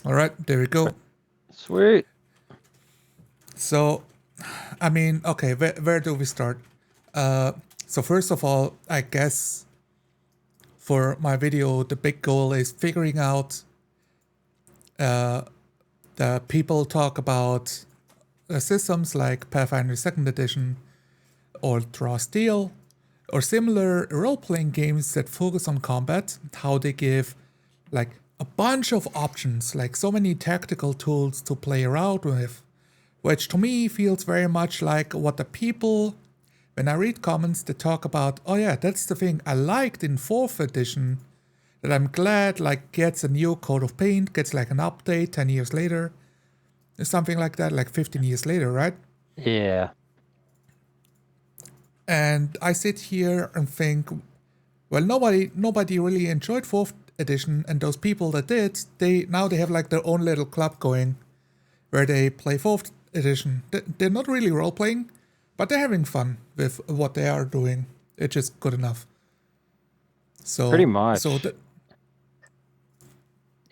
All right, there we go. Sweet. So, I mean, okay, where do we start? Uh, so first of all, I guess for my video, the big goal is figuring out the people talk about systems like Pathfinder Second Edition or Draw Steel or similar role-playing games that focus on combat, how they give like a bunch of options, like so many tactical tools to play around with, which to me feels very much like what the people, when I read comments, they talk about, oh yeah, that's the thing I liked in 4th edition, that I'm glad like gets a new coat of paint, gets like an update 10 years later, something like that, like 15 years later, right? Yeah. And I sit here and think, well, nobody really enjoyed 4th edition, and those people that did, they have like their own little club going where they play 4th edition. They're not really role playing, but they're having fun with what they are doing. It's just good enough. Pretty So much. that,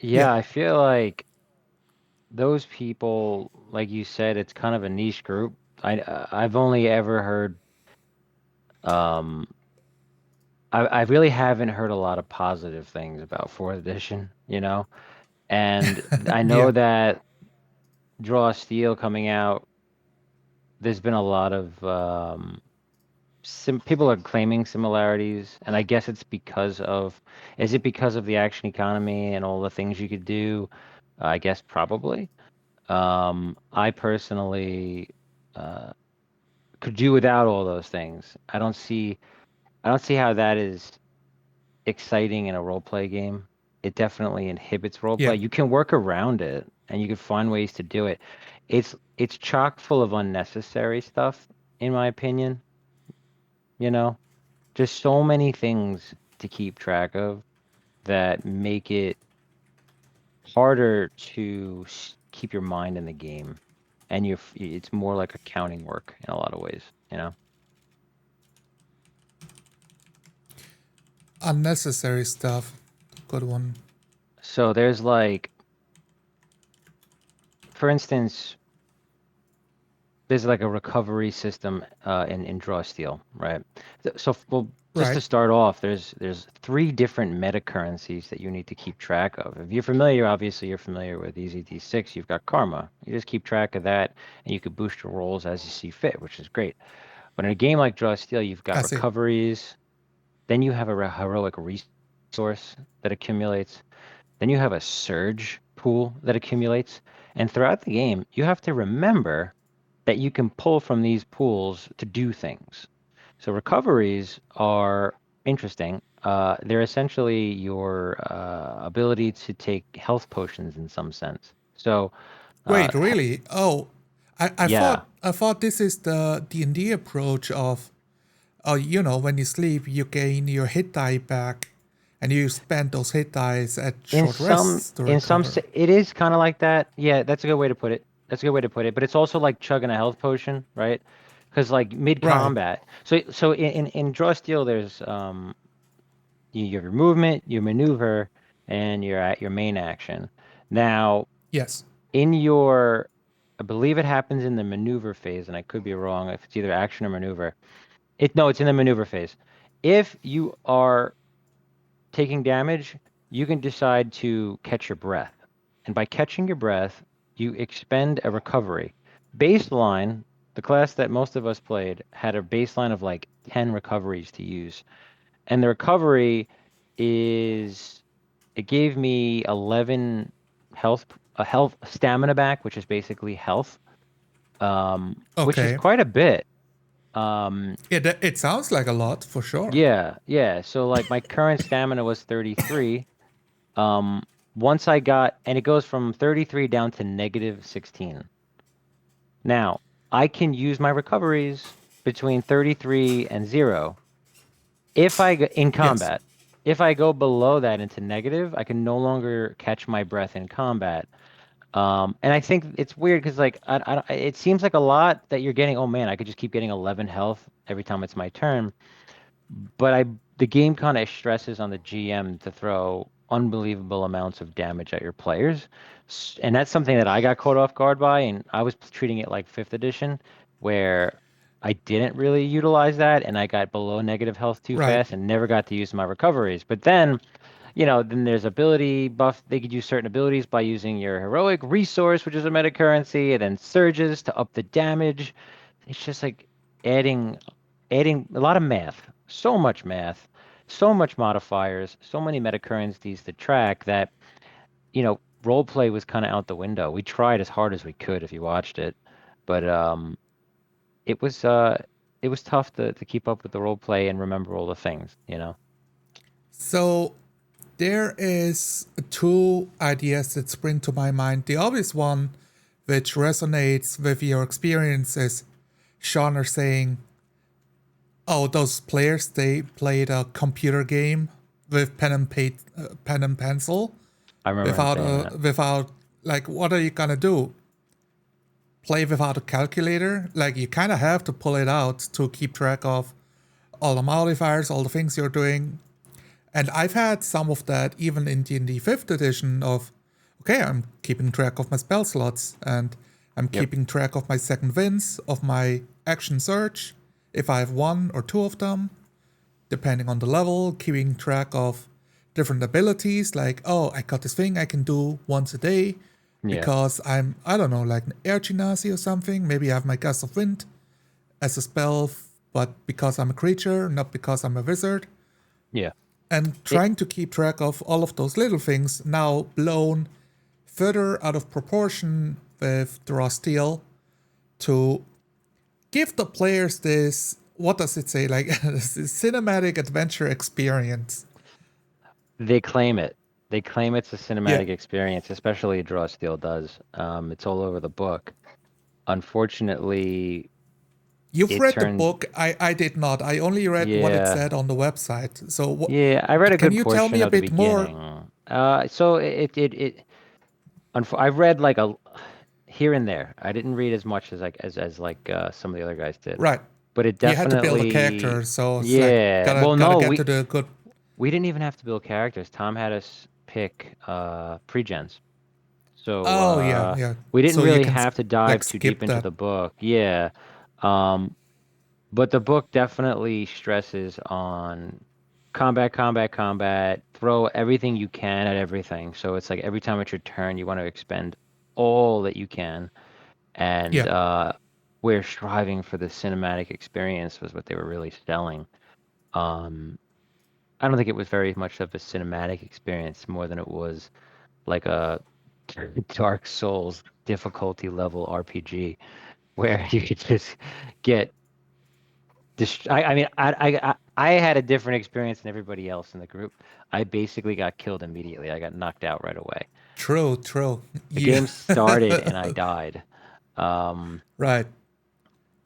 yeah, Yeah, I feel like those people, like you said, it's kind of a niche group. I've only ever heard um I really haven't heard a lot of positive things about fourth edition, you know? And I know yeah, that Draw Steel coming out, there's been a lot of people are claiming similarities, and I guess it's because of, is it because of the action economy and all the things you could do? I guess probably. I personally uh, could do without all those things. I don't see how that is exciting in a role play game. It definitely inhibits role yeah. play. You can work around it and you can find ways to do it. It's chock full of unnecessary stuff, in my opinion, you know? Just so many things to keep track of that make it harder to keep your mind in the game. And it's more like accounting work in a lot of ways, you know? Unnecessary stuff. Good one. So there's like, for instance, there's like a recovery system in Draw Steel, right? Well, just to Right. start off, there's three different meta currencies that you need to keep track of. If you're familiar, obviously you're familiar with EZD6, you've got Karma. You just keep track of that, and you can boost your rolls as you see fit, which is great. But in a game like Draw Steel, you've got I see. recoveries, then you have a heroic resource that accumulates, then you have a surge pool that accumulates, and throughout the game, you have to remember that you can pull from these pools to do things. So recoveries are interesting. They're essentially your ability to take health potions in some sense. So, uh, Wait, really? Oh, I yeah, thought this is the D&D approach of, oh, you know, when you sleep, you gain your hit die back, and you spend those hit dice at in short some rests to in some recover. it is kind of like that. Yeah, that's a good way to put it. That's a good way to put it. But it's also like chugging a health potion, right? Because like mid Right. combat. So in Draw Steel, there's you have your movement, your maneuver, and you're at your main action. Now, Yes. in your, I believe it happens in the maneuver phase, and I could be wrong if it's either action or maneuver. No, it's in the maneuver phase. If you are taking damage, you can decide to catch your breath. And by catching your breath, you expend a recovery. Baseline, the class that most of us played had a baseline of like 10 recoveries to use. And the recovery is it gave me 11 health a health stamina back, which is basically health, which is Okay. quite a bit. Um, It sounds like a lot for sure. yeah, yeah. So like my current stamina was 33. Um, once I got, and it goes from 33 down to negative 16. Now, I can use my recoveries between 33 and 0 if in Yes. combat. If I go below that into negative, I can no longer catch my breath in combat. And I think it's weird because like it seems like a lot that you're getting. Oh man, I could just keep getting 11 health every time it's my turn. but the game kind of stresses on the GM to throw unbelievable amounts of damage at your players. And that's something that I got caught off guard by, and I was treating it like 5th edition, where I didn't really utilize that, and I got below negative health too Right. fast and never got to use my recoveries. But then, then there's ability buff. They could use certain abilities by using your heroic resource, which is a meta currency, and then surges to up the damage. It's just like adding adding a lot of math, so much math, so much modifiers, so many meta currencies to track that, role play was kind of out the window. We tried as hard as we could if you watched it, but it was uh it was tough to keep up with the role play and remember all the things. So there is two ideas that spring to my mind. The obvious one, which resonates with your experience, is Sean are saying, "Oh, those players they played a computer game with pen and pencil, I remember him saying that. without like, what are you gonna do? Play without a calculator? Like, you kind of have to pull it out to keep track of all the modifiers, all the things you're doing." And I've had some of that even in D&D 5th edition of, okay, I'm keeping track of my spell slots and I'm Yep. keeping track of my second wins, of my action search, if I have one or two of them, depending on the level, keeping track of different abilities, like, oh, I got this thing I can do once a day Yeah. because I don't know, like an air genasi or something. Maybe I have my Gust of Wind as a spell, but because I'm a creature, not because I'm a wizard. Yeah. And It trying to keep track of all of those little things now blown further out of proportion with Draw Steel to give the players this, what does it say, like this cinematic adventure experience. they claim it. They claim it's a Yeah, cinematic experience, especially Draw Steel does. It's all over the book. Unfortunately, you've it read the turned book. I did not. I only read what it yeah. said on the website. So Yeah, I read a can good you tell me portion a of the bit more? beginning. So I read like a here and there. I didn't read as much as some of the other guys did. Right. But it You had to build a character, definitely, so it's like yeah. gotta Well, gotta no, get to we the good. we didn't even have to build characters. Tom had us pick pre-gens. So Oh yeah, yeah. we didn't So you really can have to like dive too deep skip into that. the book. Yeah. Um, but the book definitely stresses on combat, combat, combat. Throw everything you can at everything. So it's like every time it's your turn, you want to expend all that you can. And Yeah, we're striving for the cinematic experience was what they were really selling. Um, I don't think it was very much of a cinematic experience more than it was like a Dark Souls difficulty level RPG where you could just get I mean, I had a different experience than everybody else in the group. I basically got killed immediately. I got knocked out right away. true, true. The Yeah, game started and I died. Um, right.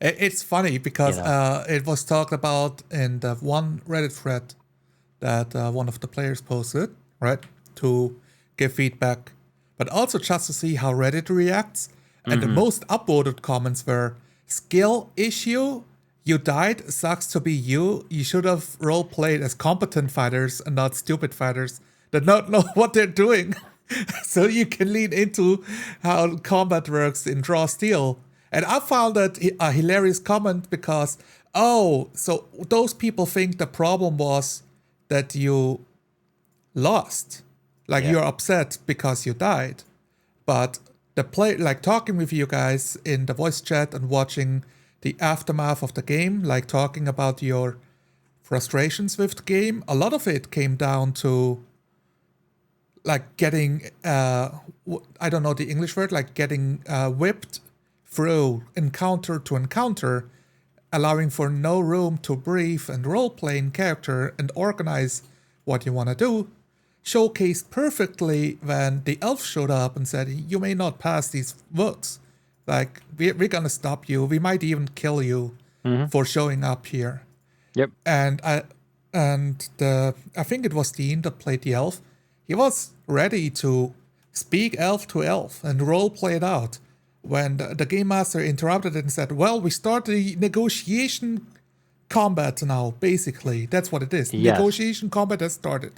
It's funny you because know, it was talked about in the one Reddit thread that one of the players posted, right, to give feedback, but also just to see how Reddit reacts. And the hmm most upvoted comments were skill issue. You died, sucks to be you. You should have role played as competent fighters and not stupid fighters that don't know what they're doing. So you can lean into how combat works in Draw Steel. And I found that a hilarious comment because, oh, so those people think the problem was that you lost. Like yeah, you're upset because you died. But the play, like talking with you guys in the voice chat and watching the aftermath of the game, like talking about your frustrations with the game, a lot of it came down to like getting I don't know the English word, like getting whipped through encounter to encounter, allowing for no room to breathe and role play in character and organize what you want to do. Showcased perfectly when the elf showed up and said, "You may not pass these woods. Like we're gonna stop you. We might even kill you hmm for showing up here." yep, And I think it was Dean that played the elf. He was ready to speak elf to elf and role play it out when the game master interrupted it and said, "Well, we start the negotiation combat now, basically. That's what it is. Yes, Negotiation combat has started.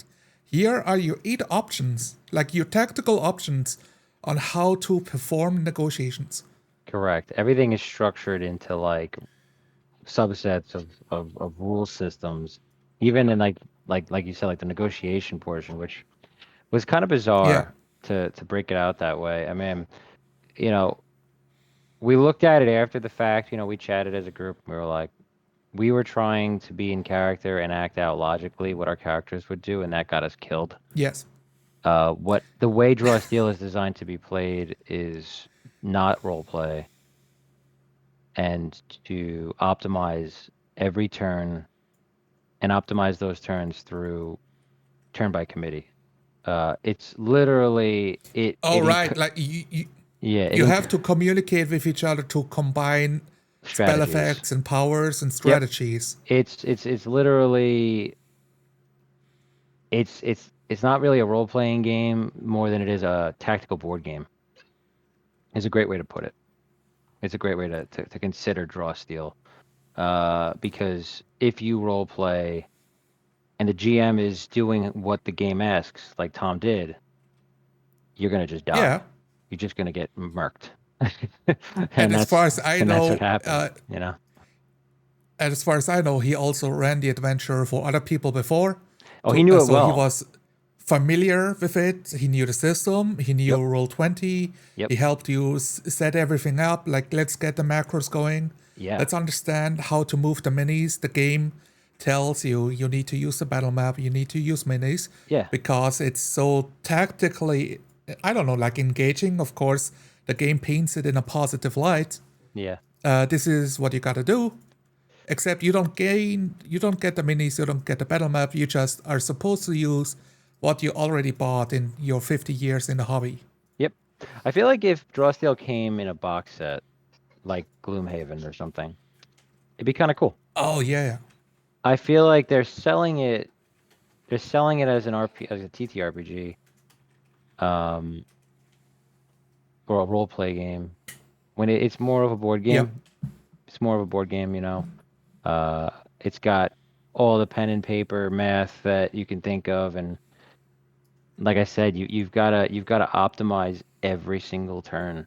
Here are your 8 options, like your tactical options on how to perform negotiations. correct. Everything is structured into like subsets of rule systems, even in like you said, like the negotiation portion, which was kind of Yeah. bizarre to break it out that way. I mean, you know, we looked at it after the fact, we chatted as a group. We were like, we were trying to be in character and act out logically what our characters would do, and that got us killed. Yes. What the way Draw Steel is designed to be played is not role play, and to optimize every turn and optimize those turns through turn by committee. It's literally All right. Like yeah, you have to communicate with each other to combine spell strategies. effects and powers and Yep. strategies. It's literally it's not really a role playing game more than it is a tactical board game. Is a great way to put it. It's a great way to consider Draw Steel. Because if you role play and the GM is doing what the game asks, like Tom did, you're gonna just Yeah. die. You're just gonna get murked. And and as that's far as I and that's what know, happened, you know. and as far as I know, he also ran the adventure for other people before. Oh, he knew it So he well. was familiar with it. He knew the system. He knew Yep. Roll20. Yep. He helped you set everything up. Like, let's get the macros going. Yeah. Let's understand how to move the minis. The game tells you you need to use the battle map. You need to use minis Yeah. because it's so tactically, I don't know, like engaging. Of course, the game paints it in a positive light. Yeah. This is what you gotta do. Except you don't get the minis, you don't get the battle map, you just are supposed to use what you already bought in your 50 years in the hobby. Yep. I feel like if Drawsteel came in a box set, like Gloomhaven or something, it'd be kind of cool. Oh, yeah. I feel like they're selling it as an as a TTRPG, um, or a role play game. When it's more of a board Yep. game, it's more of a board game. Uh, it's got all the pen and paper math that you can think of, and like I said, you've gotta optimize every single turn,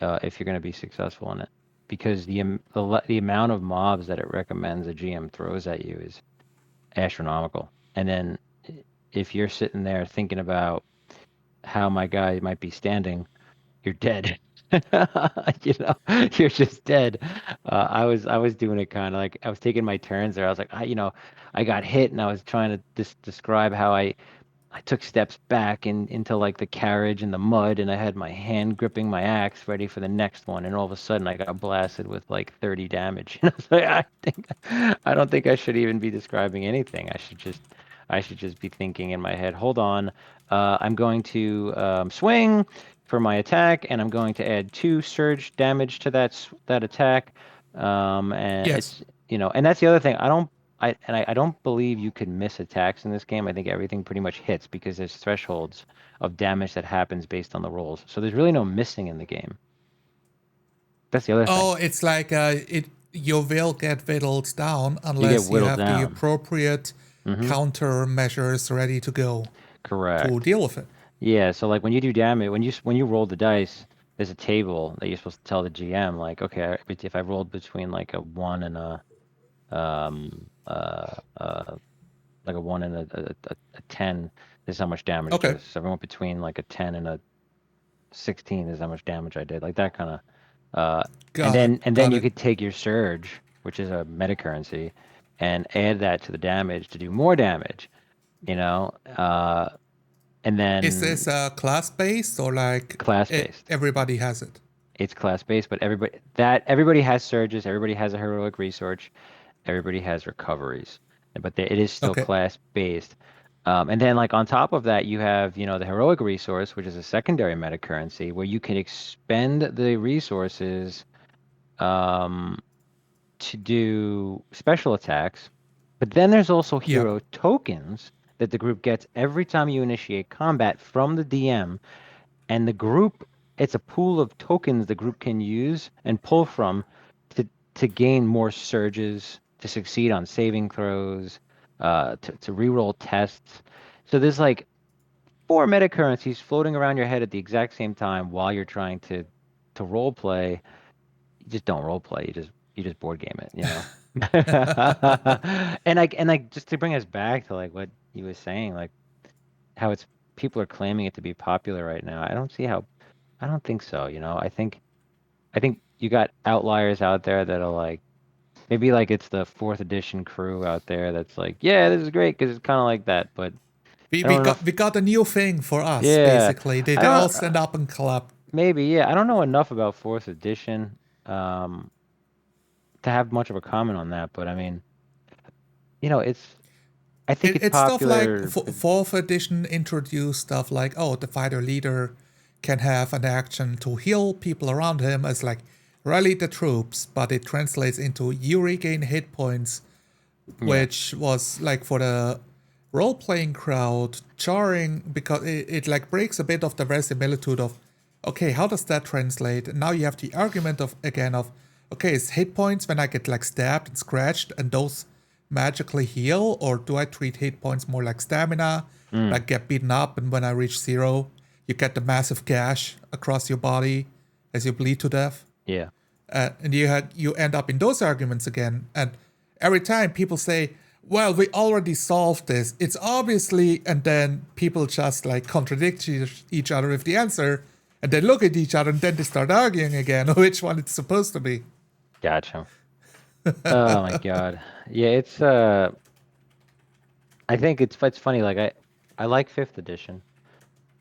if you're gonna be successful in it, because the amount of mobs that it recommends a GM throws at you is astronomical. And then if you're sitting there thinking about how my guy might be standing, you're dead. You're just dead. I was doing it kind of like I was taking my turns there. I was like, I got hit, and I was trying to describe how I took steps back into like the carriage and the mud, and I had my hand gripping my axe, ready for the next one. And all of a sudden, I got blasted with like 30 damage. And I was like, I don't think I should even be describing anything. I should just be thinking in my head. Hold on, I'm going to swing for my attack, and I'm going to add 2 surge damage to that attack. And Yes. and that's the other thing. I don't believe you can miss attacks in this game. I think everything pretty much hits because there's thresholds of damage that happens based on the rolls. So there's really no missing in the game. That's the other thing. Oh, it's like you will get whittled down You get unless you whittled have the down. appropriate Mm-hmm. counter measures ready to go to Correct. deal with it. Yeah. So like when you do damage, when you roll the dice, there's a table that you're supposed to tell the GM like, okay, if I rolled between like a one and a um like a one and a 10, this is how much damage it Okay. does. So if I went between like a 10 and a 16 is how much damage I did, like that kind of. Uh, and Got it. then Got you it. could take your surge, which is a meta currency, and add that to the damage to do more damage. You know, and Is then this class based or like class based. everybody has it? It's class based, but everybody has surges, everybody has a heroic research, everybody has recoveries, but it is still Okay. class based. And then like on top of that, you have, the heroic resource, which is a secondary meta currency where you can expend the resources um, to do special attacks. But then there's also Yeah. hero tokens that the group gets every time you initiate combat from the DM. And the group, it's a pool of tokens the group can use and pull from to gain more surges, to succeed on saving throws, to reroll tests. So there's like 4 meta currencies floating around your head at the exact same time while you're trying to role play. You just don't role play. You just board game it, you know. And just to bring us back to like what you was saying, like how it's people are claiming it to be popular right now. I don't see how. I don't think so. You know, I think you got outliers out there that are like maybe like it's the fourth edition crew out there that's like, yeah, this is great because it's kind of like that. But We, I we don't know got if, we got a new thing for us, yeah, basically. They I all don't stand up and clap. maybe yeah, I don't know enough about fourth edition um to have much of a comment on that. But I mean, it's I think it's It's stuff like popular. fourth edition introduced stuff like, oh, the fighter leader can have an action to heal people around him as like rally the troops, but it translates into you regain hit points, Yeah. which was like for the role playing crowd jarring because it like breaks a bit of the verisimilitude of, okay, how does that translate? And now you have the argument of again of, okay, it's hit points when I get like stabbed and scratched and those magically heal, or do I treat hit points more like stamina, Mm, like get beaten up and when I reach zero, you get the massive gash across your body as you bleed to death? yeah. And you end up in those arguments again. And every time people say, "Well, we already solved this. It's obviously," and then people just like contradict each other with the answer, and they look at each other, and then they start arguing again which one it's supposed to be. Gotcha. Oh my God. Yeah, it's I think it's funny. Like I like fifth edition.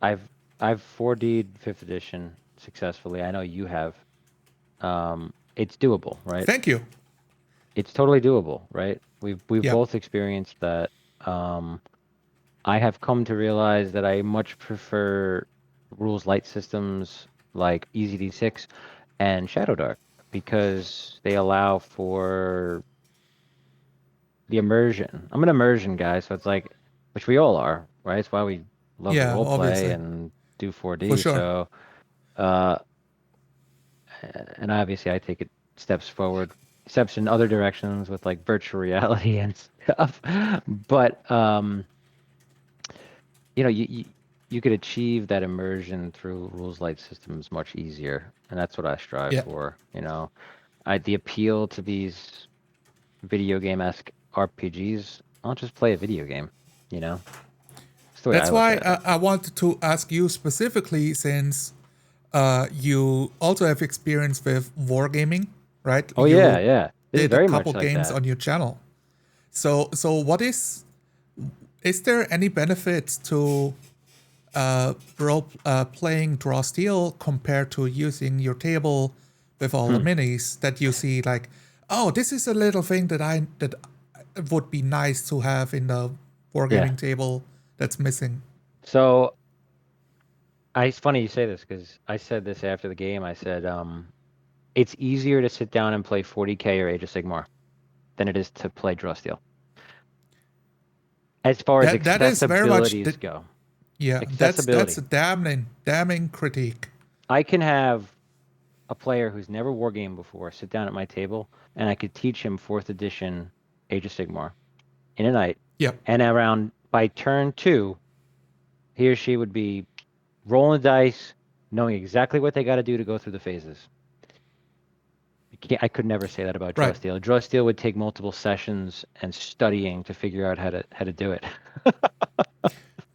I've I've 4D'd fifth edition successfully. I know you have. It's doable, right? Thank you. It's totally doable, right? We've Yep. both experienced that. I have come to realize that I much prefer rules light systems like EZD6 and Shadow Dark because they allow for the immersion. I'm an immersion guy, so it's like, which we all are, right? It's why we love to Yeah. role play Obviously, and do for 4D. sure. So, uh, and obviously I take it steps in other directions with like virtual reality and stuff. But you could achieve that immersion through rules light systems much easier, and that's what I strive Yeah. for. The appeal to these video game-esque RPGs. I'll just play a video game. You know, that's the way I That's look why at it. I wanted to ask you specifically, since you also have experience with wargaming, right? Oh yeah, You yeah. This is did a very couple much like games that. on your channel. So what is there any benefits to role playing draw steel compared to using your table with all the Hmm. minis that you see like, oh, this is a little thing that would be nice to have in the Yeah. wargaming table that's missing. So it's funny you say this because I said this after the game. I said, it's easier to sit down and play 40K or Age of Sigmar than it is to play Draw Steel. As far as That is very much accessibilities go. yeah, that's Accessibility. a damning critique. I can have a player who's never wargamed before sit down at my table and I could teach him fourth edition Age of Sigmar in a night. Yep. And around by turn two, he or she would be rolling the dice, knowing exactly what they got to do to go through the phases. I could never say that about Draw Right. Steel. Draw Steel would take multiple sessions and studying to figure out how to do it.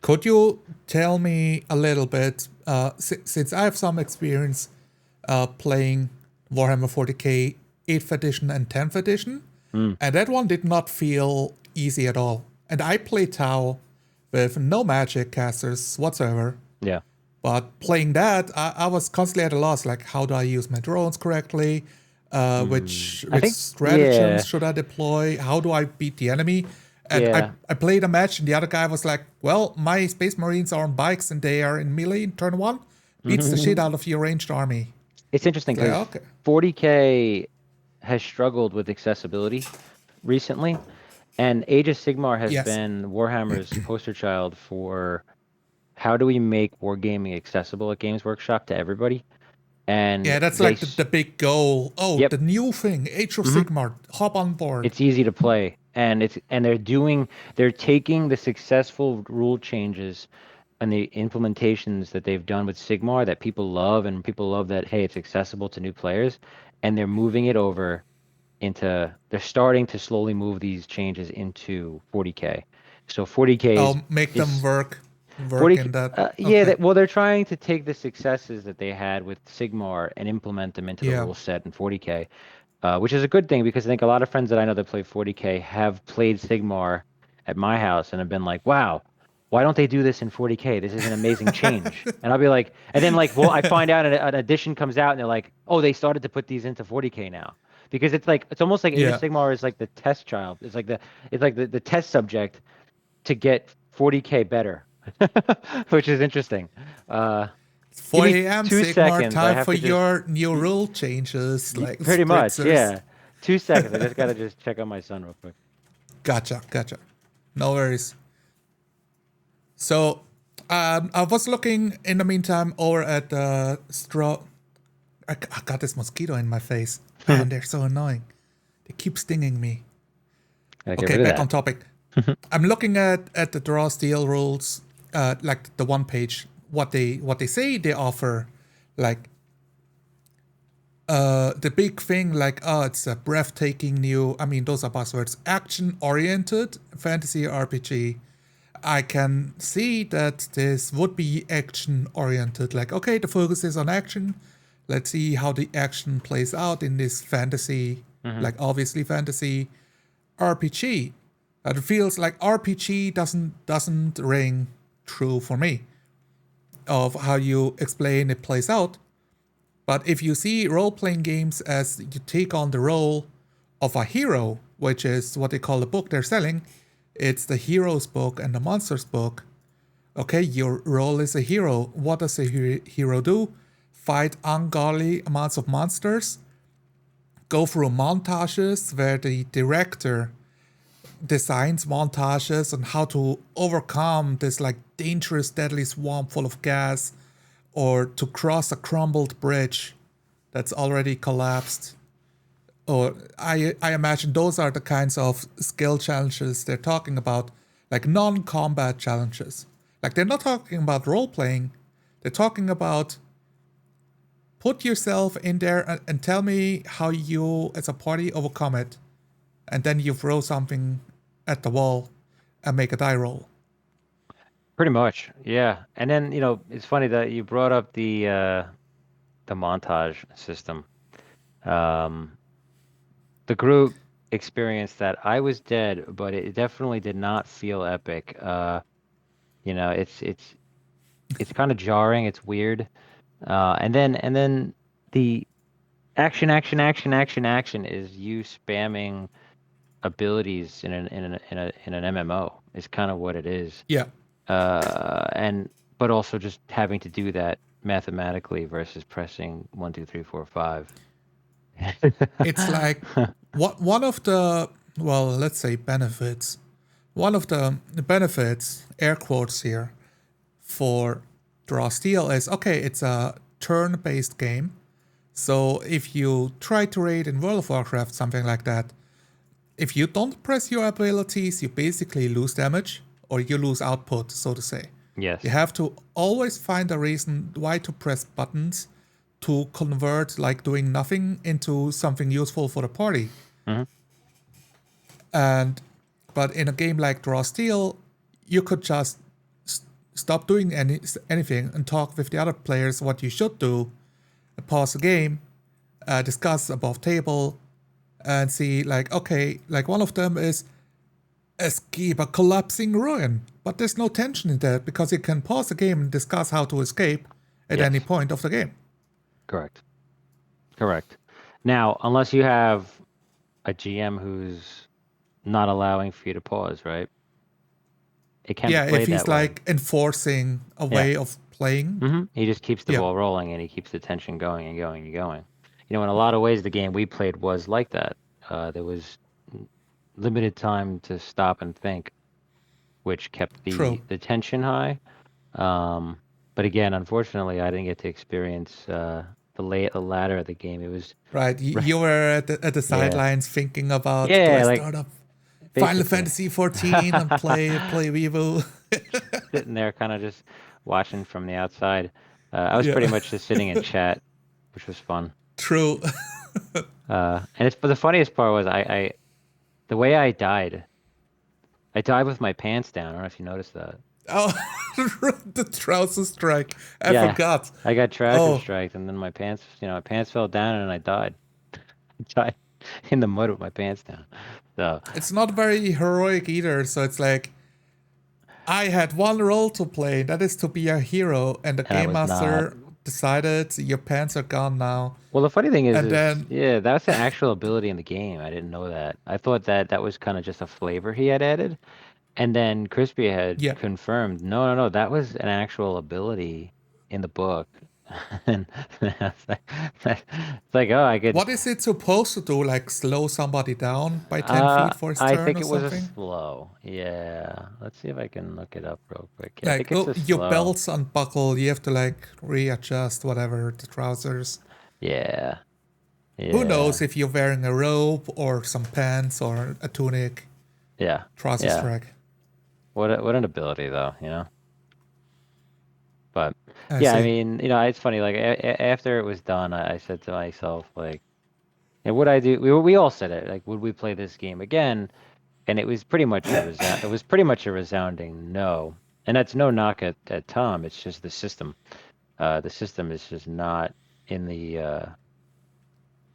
Could you tell me a little bit, since I have some experience playing Warhammer 40k 8th edition and 10th edition, Mm, and that one did not feel easy at all. And I play Tau with no magic casters whatsoever. yeah. But playing that, I was constantly at a loss. Like, how do I use my drones correctly? I Which think stratagems should I deploy? How do I beat the enemy? And yeah. I played a match, and the other guy was like, "Well, my Space Marines are on bikes, and they are in melee in turn one. Beats the shit out of your ranged army." It's interesting It's like, because okay, 40K has struggled with accessibility recently, and Age of Sigmar has yes, been Warhammer's poster child for how do we make wargaming accessible at Games Workshop to everybody. And Yeah, that's like the big goal. Oh, yep. the new thing, Age of Hmm. Sigmar, hop on board. It's easy to play, and they're taking the successful rule changes and the implementations that they've done with Sigmar that people love, and people love that, hey, it's accessible to new players, and they're moving it over they're starting to slowly move these changes into 40K. So 40K I'll make them is work 40. in that. Yeah, Okay. well, they're trying to take the successes that they had with Sigmar and implement them into the Yeah. rule set in 40K, which is a good thing because I think a lot of friends that I know that play 40K have played Sigmar at my house and have been like, wow, why don't they do this in 40K? This is an amazing change. And I'll be like, and then like, well, I find out an edition comes out and they're like, oh, they started to put these into 40K now. Because it's almost like Age of Yeah. Sigmar is like the test child. It's like the test subject to get 40K better, which is interesting. Uh, It's Give 4 me a.m. two Sigmar, seconds. I time have for to just your new y- rule changes like pretty much, spritzers. yeah. 2 seconds. I just gotta just check on my son real quick. Gotcha, gotcha. No worries. So, I was looking in the meantime over at straw. I got this mosquito in my face. Man, they're so annoying. They keep stinging me. Gotta get Okay, rid of back on that. topic. I'm looking at the draw steel rules, like the one page. What they say they offer, like the big thing, like it's a breathtaking new. I mean, those are buzzwords. Action oriented fantasy RPG. I can see that this would be action oriented. Like, okay, the focus is on action. Let's see how the action plays out in this fantasy, Hmm. like obviously fantasy RPG. But it feels like RPG doesn't ring true for me of how you explain it plays out. But if you see role playing games as you take on the role of a hero, which is what they call the book they're selling, it's the hero's book and the monster's book. Okay, your role is a hero. What does a hero do? Fight ungodly amounts of monsters, go through montages where the director designs montages on how to overcome this like dangerous deadly swamp full of gas or to cross a crumbled bridge that's already collapsed. Or I imagine those are the kinds of skill challenges they're talking about, like non-combat challenges. Like they're not talking about role playing, they're talking about put yourself in there and tell me how you as a party overcome it, and then you throw something at the wall and make a die roll. Pretty much, yeah. And then, it's funny that you brought up the montage system. Um, the group experienced that. I was dead, but it definitely did not feel epic. It's kind of jarring. It's weird. And then the action is you spamming abilities in an MMO is kind of what it is. Yeah, And but also just having to do that mathematically versus pressing 1, 2, 3, 4, 5. it's like what one of the, well, let's say benefits. One of the benefits, air quotes here, for Draw Steel is okay, it's a turn based game. So if you try to raid in World of Warcraft, something like that, if you don't press your abilities, you basically lose damage or you lose output, so to say. You Yes. have to always find a reason why to press buttons to convert like doing nothing into something useful for the party. Hmm. And but in a game like Draw Steel, you could just stop doing anything and talk with the other players what you should do, pause the game, discuss above table, and see like okay, like one of them is escape a collapsing ruin, but there's no tension in that because you can pause the game and discuss how to escape at any Yes. point of the game. Correct. Correct. Now, unless you have a GM who's not allowing for you to pause, right? It can be Yeah, if played he's that way. like enforcing a Yeah. way of playing. He just keeps the Yeah, ball rolling and he keeps the tension going and going and going. In a lot of ways, the game we played was like that. There was limited time to stop and think, which kept true. the tension high. Um, but again, unfortunately, I didn't get to experience. the latter of the game. It was Right. You were at the yeah, sidelines thinking about, do I yeah, like start up Final basically Fantasy 14 and play Vivo? sitting there, kind of just watching from the outside. I was pretty Yeah. much just sitting in chat, which was fun. True. And it's but the funniest part was I the way I died with my pants down. I don't know if you noticed that. Oh, the trouser strike. I Yeah, forgot. I got trouser Oh, striked, and then my pants fell down, and I died. I died in the mud with my pants down. So, it's not very heroic either. So it's like, I had one role to play, that is to be a hero, and the and I game was not. master decided your pants are gone now. Well, the funny thing And is, then, yeah, that's an actual ability in the game. I didn't know that. I thought that that was kind of just a flavor he had added. And then Crispy had yeah. confirmed, no, no, no, that was an actual ability in the book. And it's like, it's like, oh, I could, What is it supposed to do? Like slow somebody down by 10 feet for his I turn think or it was a something? slow. Yeah. Let's see if I can look it up real quick. Yeah, I Like, think it's oh, a your slow. belts unbuckle, you have to like readjust whatever, the trousers. Yeah. Who knows Yeah. if you're wearing a robe or some pants or a tunic, Yeah. trouser Yeah. strike. What an ability though, you know? But I yeah, I see. mean, it's funny. Like after it was done, I said to myself, like, and would I do? We all said it. Like, would we play this game again? And it was pretty much it was pretty much a resounding no. And that's no knock at Tom. It's just the system. The system is just not in the.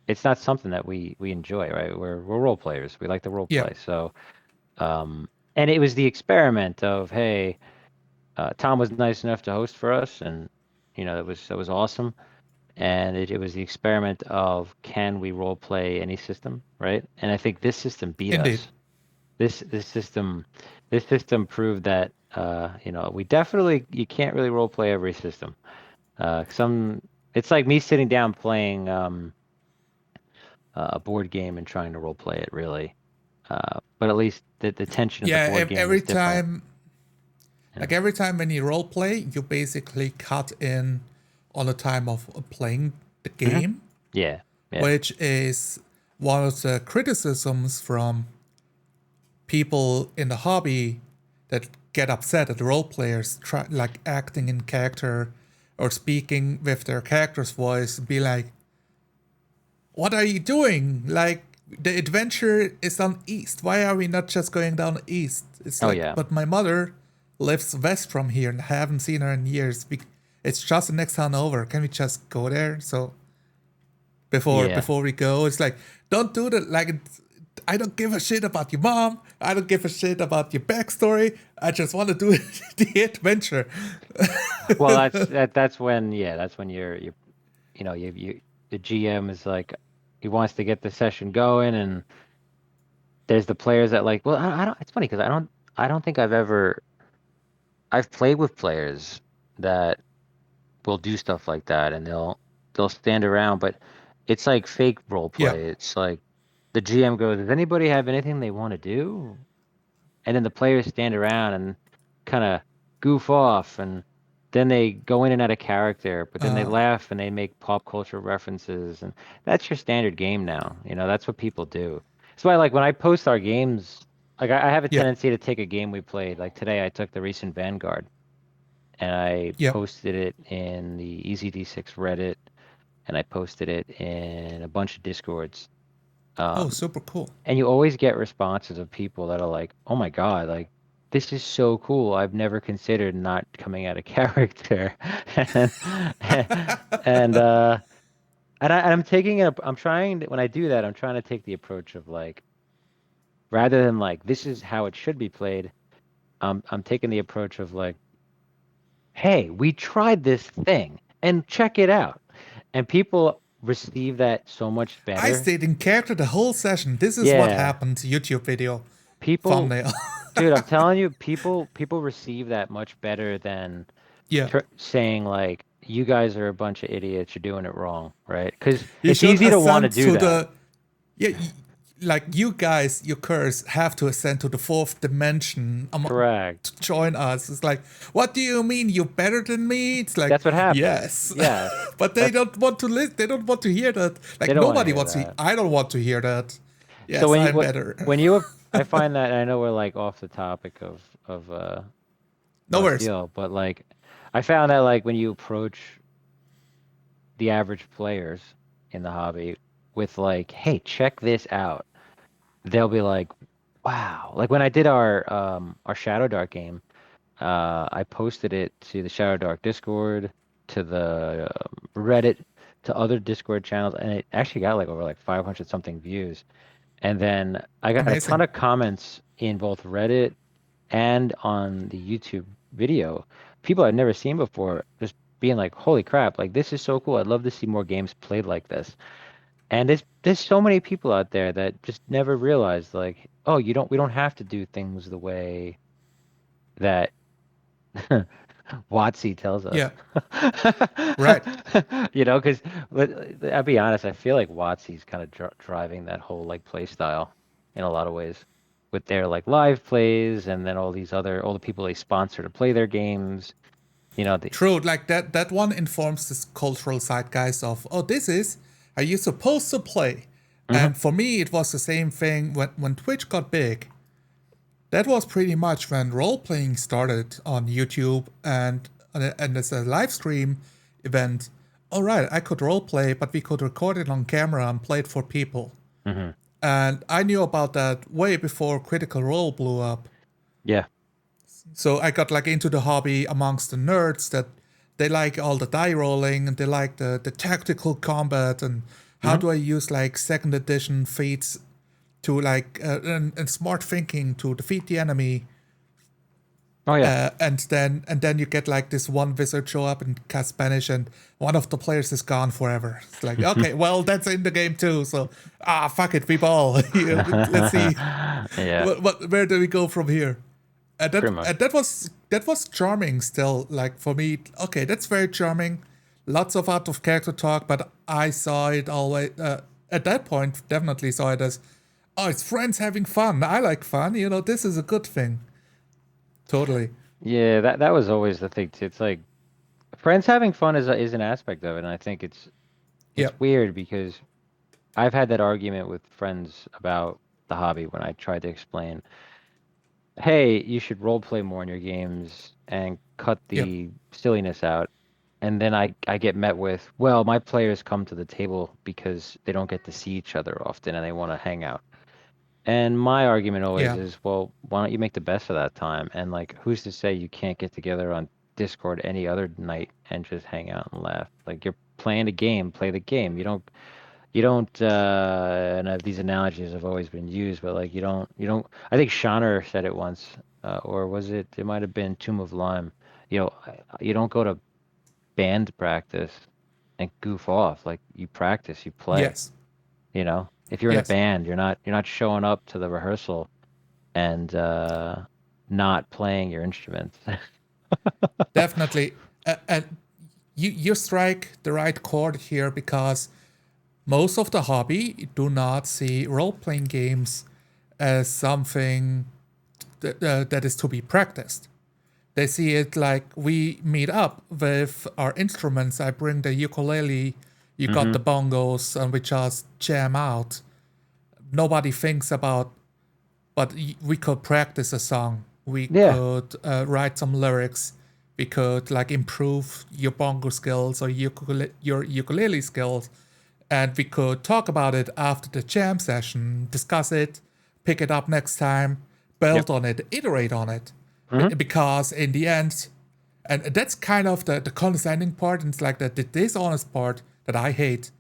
It's not something that we enjoy, right? We're role players. We like to role Yeah, play. So, and it was the experiment of, hey, Tom was nice enough to host for us, and that was awesome. And it was the experiment of, can we role play any system, right? And I think this system beat indeed. us. This system proved that we definitely, you can't really role play every system. Some It's like me sitting down playing a board game and trying to role play it, really. But at least the tension of the Yeah, board game every is different. time, like Yeah. every time when you role play, you basically cut in on the time of playing the Hmm. game, Yeah. Yeah. which is one of the criticisms from people in the hobby that get upset at role players try, like acting in character or speaking with their character's voice, be like, what are you doing? Like, the adventure is on east. Why are we not just going down east? It's Oh like, yeah. but my mother lives west from here and I haven't seen her in years. It's just the next town over. Can we just go there? So before Yeah. before we go, it's like, don't do that. Like, I don't give a shit about your mom. I don't give a shit about your backstory. I just want to do the adventure. Well, that's when, that's when the GM is like, he wants to get the session going, and there's the players that, like, well, I don't. It's funny because I don't think I've played with players that will do stuff like that, and they'll stand around, but it's like fake role Yeah. play. It's like the GM goes, "Does anybody have anything they want to do?" And then the players stand around and kind of goof off, and then they go in and out of character, but then they Uh, laugh and they make pop culture references, and that's your standard game now. That's what people do. That's why, like, when I post our games, like, I have a yeah. tendency to take a game we played. Like today, I took the recent Vanguard and I Yeah. posted it in the EZD6 Reddit, and I posted it in a bunch of Discords. Oh, Um, super cool. and you always get responses of people that are like, "Oh my God, like, this is so cool. I've never considered not coming out of character." And and uh I'm trying when I do that, I'm trying to take the approach of, like, rather than like, this is how it should be played, I'm taking the approach of, like, hey, we tried this thing and check it out. And people receive that so much I better. stayed in character the whole session. This is what Yeah. happened. YouTube video People, thumbnail. dude, I'm telling you, people receive that much better than Yeah. saying, like, you guys are a bunch of idiots, you're doing it wrong, right? Because You it's should easy to want to ascend do to that. the. Yeah. like you guys, you curse have to ascend to the fourth dimension Correct. to join us. It's like, what do you mean you're better than me? It's like, That's what happens. yes, Yeah. but they That's don't want to listen. They don't want to hear that. they Like don't want to nobody hear wants to. that. I don't want to hear that. So Yes, I'm better. when you I find that, and I know we're like off the topic of No Raw worries. Steel, but like I found that like when you approach the average players in the hobby with like, hey, check this out, they'll be like, wow. Like when I did our Shadow Dark game, I posted it to the Shadow Dark Discord, to the Reddit, to other Discord channels, and it actually got like over like 500 something views. And then I got a ton Amazing. of comments in both Reddit and on the YouTube video. People I'd never seen before, just being like, "Holy crap! Like this is so cool. I'd love to see more games played like this." And there's so many people out there that just never realized, like, oh, we don't have to do things the way that WotC tells us. Yeah. Right. Because I'll be honest, I feel like WotC's kind of driving that whole like play style in a lot of ways with their like live plays and then all the people they sponsor to play their games. You know, the True. Like that one informs this cultural zeitgeist of, oh, this is how you're supposed to play. Mhm, And for me, it was the same thing when Twitch got big. That was pretty much when role playing started on YouTube, and as a live stream event. All right, I could role play, but we could record it on camera and play it for people. mhm. And I knew about that way before Critical Role blew up. Yeah. So I got like into the hobby amongst the nerds that they like all the die rolling and they like the tactical combat and how Mhm. do I use like second edition feats to like and smart thinking to defeat the enemy. Oh yeah. And then you get like this one wizard show up and cast Spanish, and one of the players is gone forever. It's like, okay, well, that's in the game too. So fuck it, we ball. Yeah, let's see Yeah, where do we go from here. And pretty that much. and that was charming still. Like for me, okay, that's very charming. Lots of out of character talk, but I saw it always at that point. Definitely saw it as, oh, it's friends having fun. I like fun. This is a good thing. Totally. Yeah, that was always the thing too. It's like friends having fun is an aspect of it, and I think Yeah. it's weird because I've had that argument with friends about the hobby when I tried to explain, hey, you should role play more in your games and cut Yeah. the silliness out. And then I get met with, well, my players come to the table because they don't get to see each other often and they want to hang out. And my argument always Yeah. is, well, why don't you make the best of that time? And like, who's to say you can't get together on Discord any other night and just hang out and laugh? Like you're playing a game, play the game. You don't and these analogies have always been used, but like you don't I think Shauner said it once, or was it might have been Tomb of Lime. You don't go to band practice and goof off. Like you practice, you play. Yes. If you're in a Yes. band, you're not showing up to the rehearsal and not playing your instruments. Definitely. And you strike the right chord here because most of the hobby do not see role playing games as something that is to be practiced. They see it like we meet up with our instruments. I bring the ukulele, you got Hmm. the bongos, and we just jam out. Nobody thinks about, but we could practice a song. We Yeah. could write some lyrics. We could like improve your bongo skills or your ukulele skills, and we could talk about it after the jam session, discuss it, pick it up next time, Yep. build on it, iterate on it, Hmm. because in the end, and that's kind of the condescending part, and it's like the dishonest part that I hate.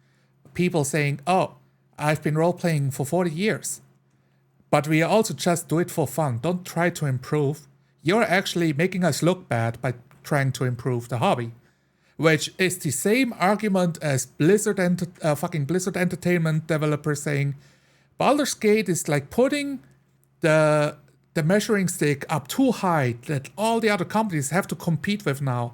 People saying, "Oh, I've been role playing for 40 years." But we also just do it for fun. Don't try to improve. You're actually making us look bad by trying to improve the hobby, which is the same argument as fucking Blizzard Entertainment developers saying Baldur's Gate is like putting the the measuring stick up too high that all the other companies have to compete with now.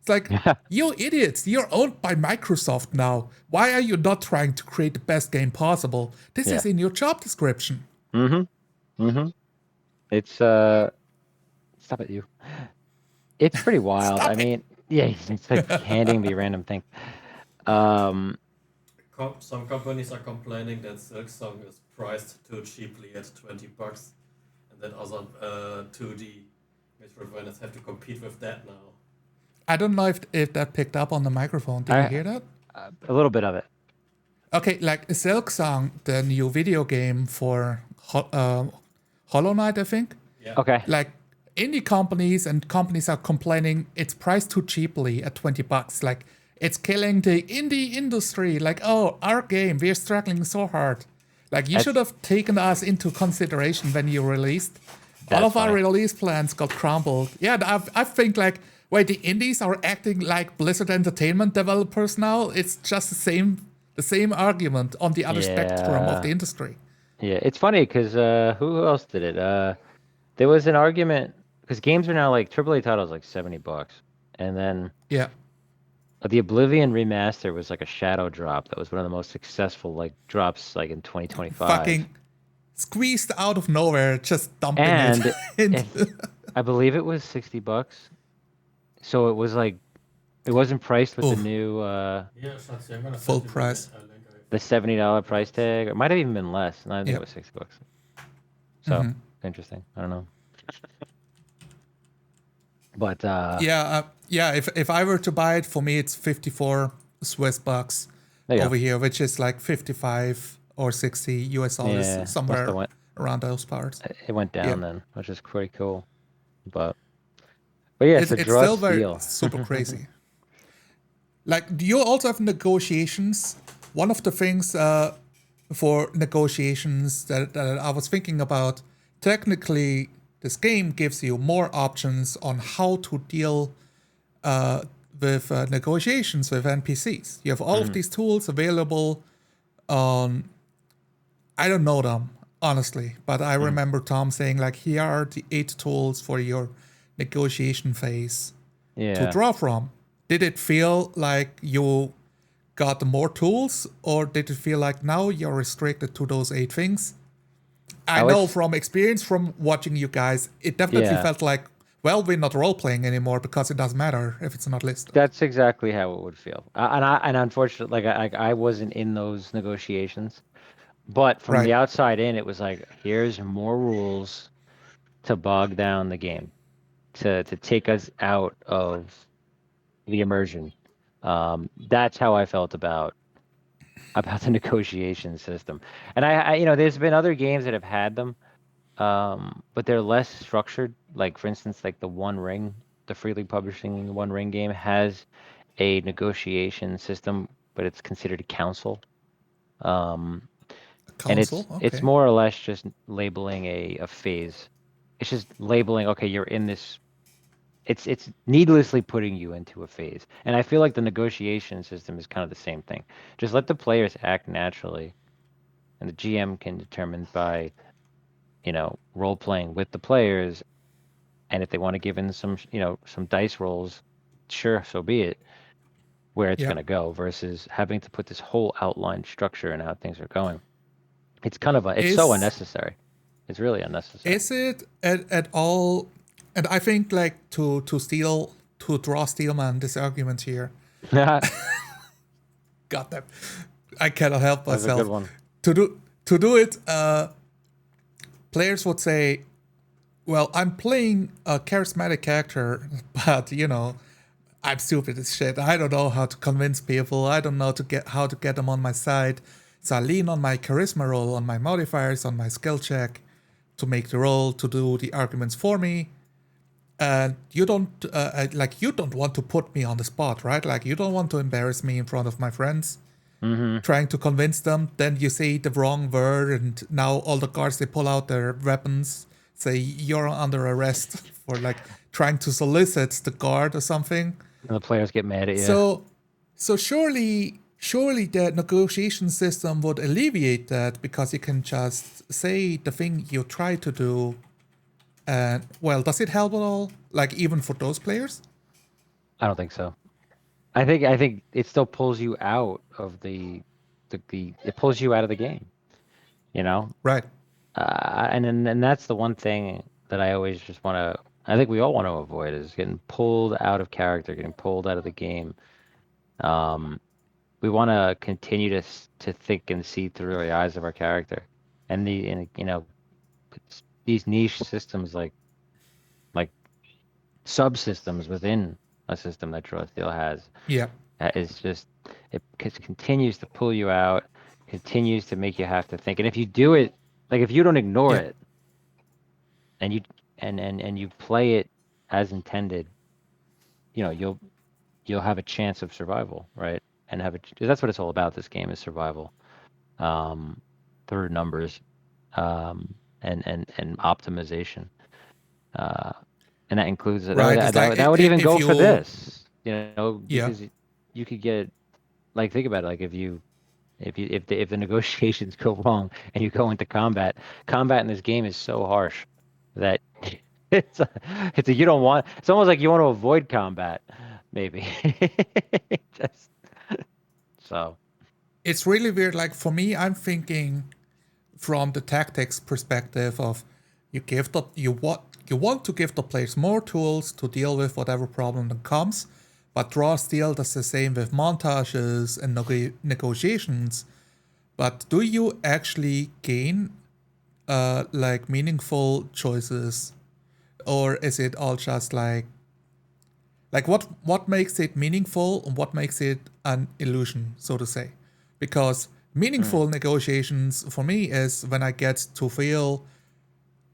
It's It's like, you idiots, you're owned by Microsoft now. Why are you not trying to create the best game possible? This Yeah. is in your job description. It's stop it, you. It's pretty wild. I Stop it. mean, yeah, it's like handing me random things. Um, Some companies are complaining that Silksong is priced too cheaply at $20, and that other 2D Metroidvanias have to compete with that now. I don't know if that picked up on the microphone. Did you hear that? a little bit of it. Okay, like Silksong, the new video game for Hollow Knight, I think. Yeah. Okay. Like indie companies and companies are complaining it's priced too cheaply at $20. Like it's killing the indie industry. Like, oh, our game, we're struggling so hard. Like you should have taken us into consideration when you released. All of our release plans got crumbled. Yeah, I think like, wait, the indies are acting like Blizzard Entertainment developers now. It's just the same argument on the other spectrum of the industry. Yeah, it's funny because who else did it? There was an argument because games are now like AAA titles like $70, and then Yeah, the Oblivion remaster was like a shadow drop. That was one of the most successful like drops like in 2025. fucking squeezed out of nowhere, just dumping And it. I believe it was $60. So it was like it wasn't priced with the new Yeah, Schatzi, I'm gonna Full send you price. a link. the $70 price tag. It might have even been less. And I think it was $60. So interesting. I don't know. But yeah. If I were to buy it, for me it's 54 Swiss bucks over here, which is like 55 or 60 US dollars, somewhere around those parts. It went down then, which is pretty cool. But yeah, it's still very super crazy. Like, do you also have negotiations? One of the things for negotiations that I was thinking about, technically, this game gives you more options on how to deal with negotiations with NPCs. You have all of these tools available on. I don't know them, honestly, but I remember Tom saying, like, here are the 8 tools for your negotiation phase to draw from. Did it feel like you got more tools, or did it feel like now you're restricted to those 8 things? I know from experience from watching you guys, it definitely felt like, well, we're not role-playing anymore because it doesn't matter if it's not listed. That's exactly how it would feel. And unfortunately, like I wasn't in those negotiations. But from the outside in, it was like, here's more rules to bog down the game, to take us out of the immersion. That's how I felt about the negotiation system. And I there's been other games that have had them, but they're less structured. Like, for instance, like the One Ring, the Freely Publishing One Ring game has a negotiation system, but it's considered a council. And it's more or less just labeling a phase. It's just labeling, okay, you're in this. It's needlessly putting you into a phase. And I feel like the negotiation system is kind of the same thing. Just let the players act naturally, and the GM can determine by, role playing with the players. And if they want to give in some dice rolls, sure, so be it, where it's going to go, versus having to put this whole outline structure and how things are going. It's kind of it's so unnecessary. It's really unnecessary. Is it at all? And I think, like, to draw Steelman this argument here. Got that. I cannot help myself. That's a good one. To do it, players would say, well, I'm playing a charismatic character, but I'm stupid as shit. I don't know how to convince people. I don't know how to get them on my side. So I lean on my charisma roll, on my modifiers, on my skill check to make the roll, to do the arguments for me. And you don't you don't want to put me on the spot, right? Like, you don't want to embarrass me in front of my friends, trying to convince them. Then you say the wrong word, and now all the guards, they pull out their weapons, say you're under arrest for like trying to solicit the guard or something. And the players get mad at you. So surely the negotiation system would alleviate that, because you can just say the thing you try to do. And, well, does it help at all? Like, even for those players? I don't think so. I think it still pulls you out of the it pulls you out of the game, you know? Right. And that's the one thing that I always just want to, I think we all want to avoid is getting pulled out of character, getting pulled out of the game. Um, we want to continue to think and see through the eyes of our character, and you know, these niche systems like subsystems within a system that Draw Steel has Yeah. is just continues to pull you out, continues to make you have to think. And if you do it, like if you don't ignore Yeah. it and you and you play it as intended, you know, you'll have a chance of survival, right? And that's what it's all about. This game is survival, um, through numbers, and optimization. Uh, and that includes Right. It's like that would even if go for you, this, you know, yeah. because you could get like think about it, like if the negotiations go wrong and you go into combat in this game is so harsh that it's you don't want. It's almost like you want to avoid combat, maybe. Just so. It's really weird. Like for me, I'm thinking from the tactics perspective of you want to give the players more tools to deal with whatever problem that comes, but Draw Steel does the same with montages and negotiations. But do you actually gain like meaningful choices, or is it all just like what makes it meaningful and what makes it an illusion, so to say? Because Mm. meaningful negotiations for me is when I get to feel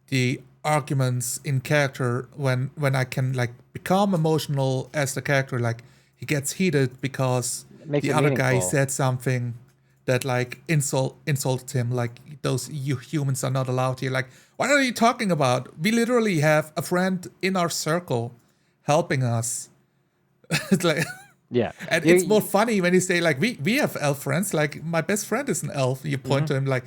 the arguments in character, when I can like become emotional as the character, like he gets heated because It makes the it other guy meaningful. said something that like insulted him, like those you humans are not allowed here. Like, what are you talking about? We literally have a friend in our circle helping us. It's like, Yeah. and You, it's more you funny when you say like we have elf friends. Like my best friend is an elf. You point hmm to him like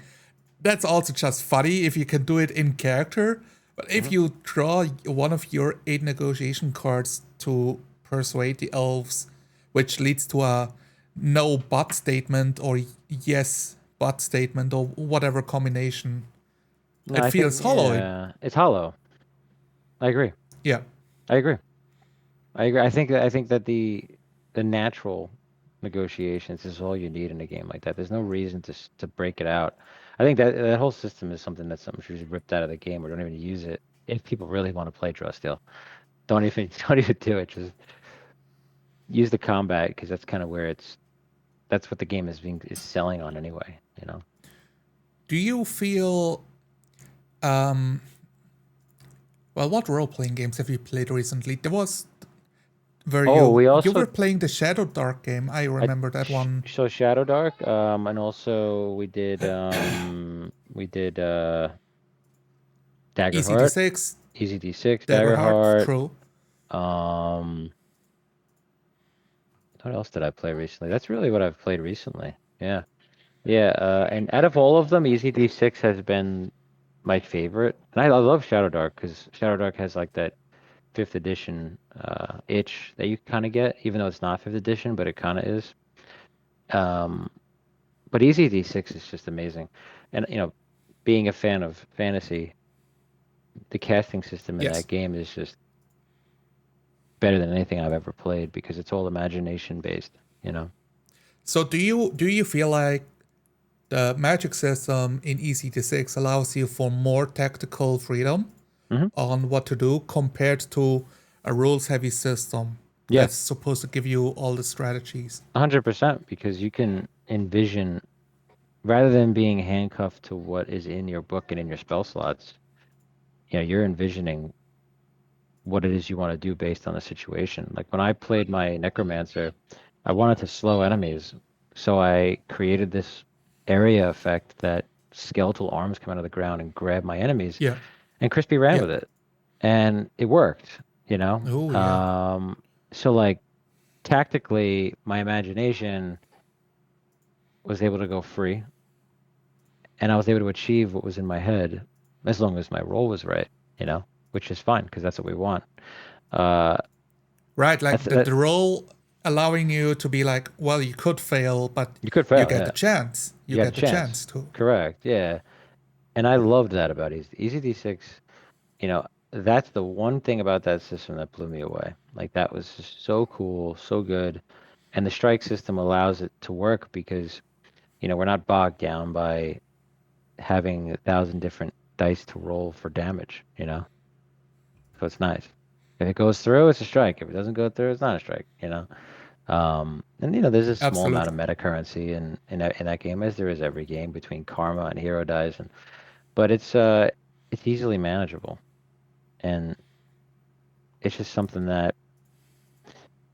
that's also just funny if you can do it in character. But if hmm you draw one of your 8 negotiation cards to persuade the elves, which leads to a no but statement or yes but statement or whatever combination, No, it I think feels hollow. yeah, it's hollow. I agree. Yeah. I agree. I agree. I think that the natural negotiations is all you need in a game like that. There's no reason to break it out. I think that that whole system is something should be ripped out of the game or don't even use it. If people really want to play Draw Steel, don't even don't even do it. Just use the combat because that's kind of where that's what the game is selling on anyway. You know. Do you feel well, what role playing games have you played recently? There was where Oh, we you were also playing the Shadow Dark game. I I remember that one. so Shadow Dark, and also we did Daggerheart, ECD6, Easy D6, Daggerheart, Daggerheart. True. Um, what else did I play recently? That's really what I've played recently. Yeah. Yeah, and out of all of them, Easy D6 has been my favorite. And I love Shadow Dark because Shadow Dark has like that fifth edition itch that you kind of get, even though it's not fifth edition, but it kind of is. Um, but Easy D6 is just amazing. And you know, being a fan of fantasy, the casting system in that Yes. game is just better than anything I've ever played because it's all imagination based, you know. So do you feel like the magic system in ECT6 allows you for more tactical freedom hmm on what to do compared to a rules heavy system Yeah, that's supposed to give you all the strategies? 100% because you can envision rather than being handcuffed to what is in your book and in your spell slots, you know, you're envisioning what it is you want to do based on the situation. Like when I played my necromancer, I wanted to slow enemies, so I created this area effect that skeletal arms come out of the ground and grab my enemies, Yeah. and Crispy ran Yeah. with it, and it worked, you know. Oh yeah. So like tactically, my imagination was able to go free, and I was able to achieve what was in my head as long as my role was right, you know, which is fine because that's what we want. Uh, Right, like That's the role allowing you to be like, well, you could fail, but you could you fail. get Yeah, the chance. you You got a get the chance. chance to. Correct. Yeah, and I loved that about Easy D6. You know, that's the one thing about that system that blew me away. Like that was just so cool, so good, and the strike system allows it to work because we're not bogged down by having 1,000 different dice to roll for damage. So it's nice. If it goes through, it's a strike. If it doesn't go through, it's not a strike. And there's a small amount of Absolutely. meta currency in that game, as there is every game between karma and hero dice, but it's easily manageable, and it's just something that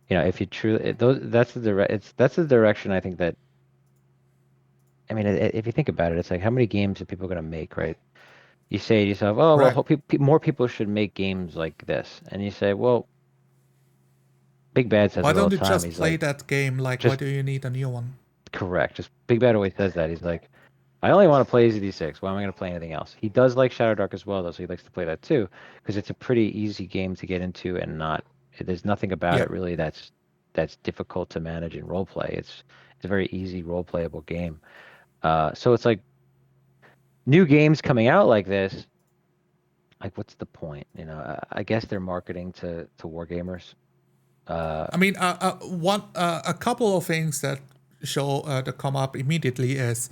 if you truly that's the direction I think that I mean if you think about it, it's like how many games are people going to make, right? You say to yourself, oh well, Right. hope more people should make games like this, and you say, well, Big Bad says Why it all don't the you time. just He's play like, that game? Like, why just do you need a new one? correct. Just Big Bad always says that. He's like, I only want to play ZD6. Why am I going to play anything else? He does like Shadow Dark as well, though, so he likes to play that too, because it's a pretty easy game to get into and not. There's nothing about Yeah. it really that's difficult to manage in role play. It's a very easy role playable game. So it's like new games coming out like this. Like, what's the point? I guess they're marketing to wargamers. I mean, a couple of things that show that come up immediately is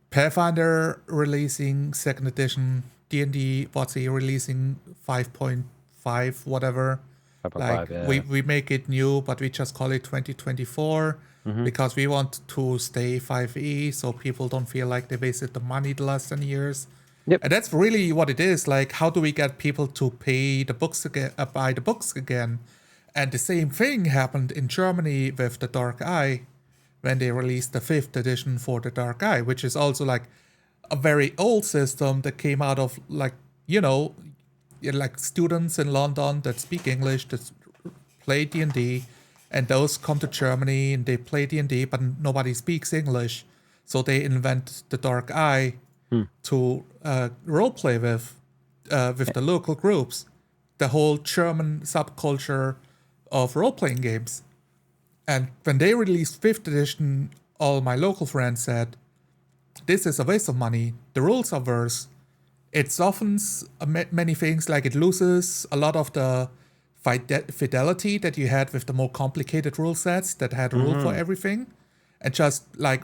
Pathfinder releasing second edition, D&D, what's he releasing 5.5, whatever. 5.5, Like we yeah. we make it new, but we just call it 2024 Mm-hmm. because we want to stay 5e, so people don't feel like they wasted the money the last 10 years. Yep. And that's really what it is. Like, how do we get people to pay the books again, buy the books again? And the same thing happened in Germany with the Dark Eye when they released the fifth edition for the Dark Eye, which is also like a very old system that came out of like students in London that speak English that play D&D, and those come to Germany and they play D&D, but nobody speaks English, so they invent the Dark Eye to roleplay with the local groups, the whole German subculture of role-playing games. And when they released 5th edition, all my local friends said, this is a waste of money, the rules are worse, it softens many things, like it loses a lot of the fidelity that you had with the more complicated rule sets that had a rule for Mm-hmm. everything, and just like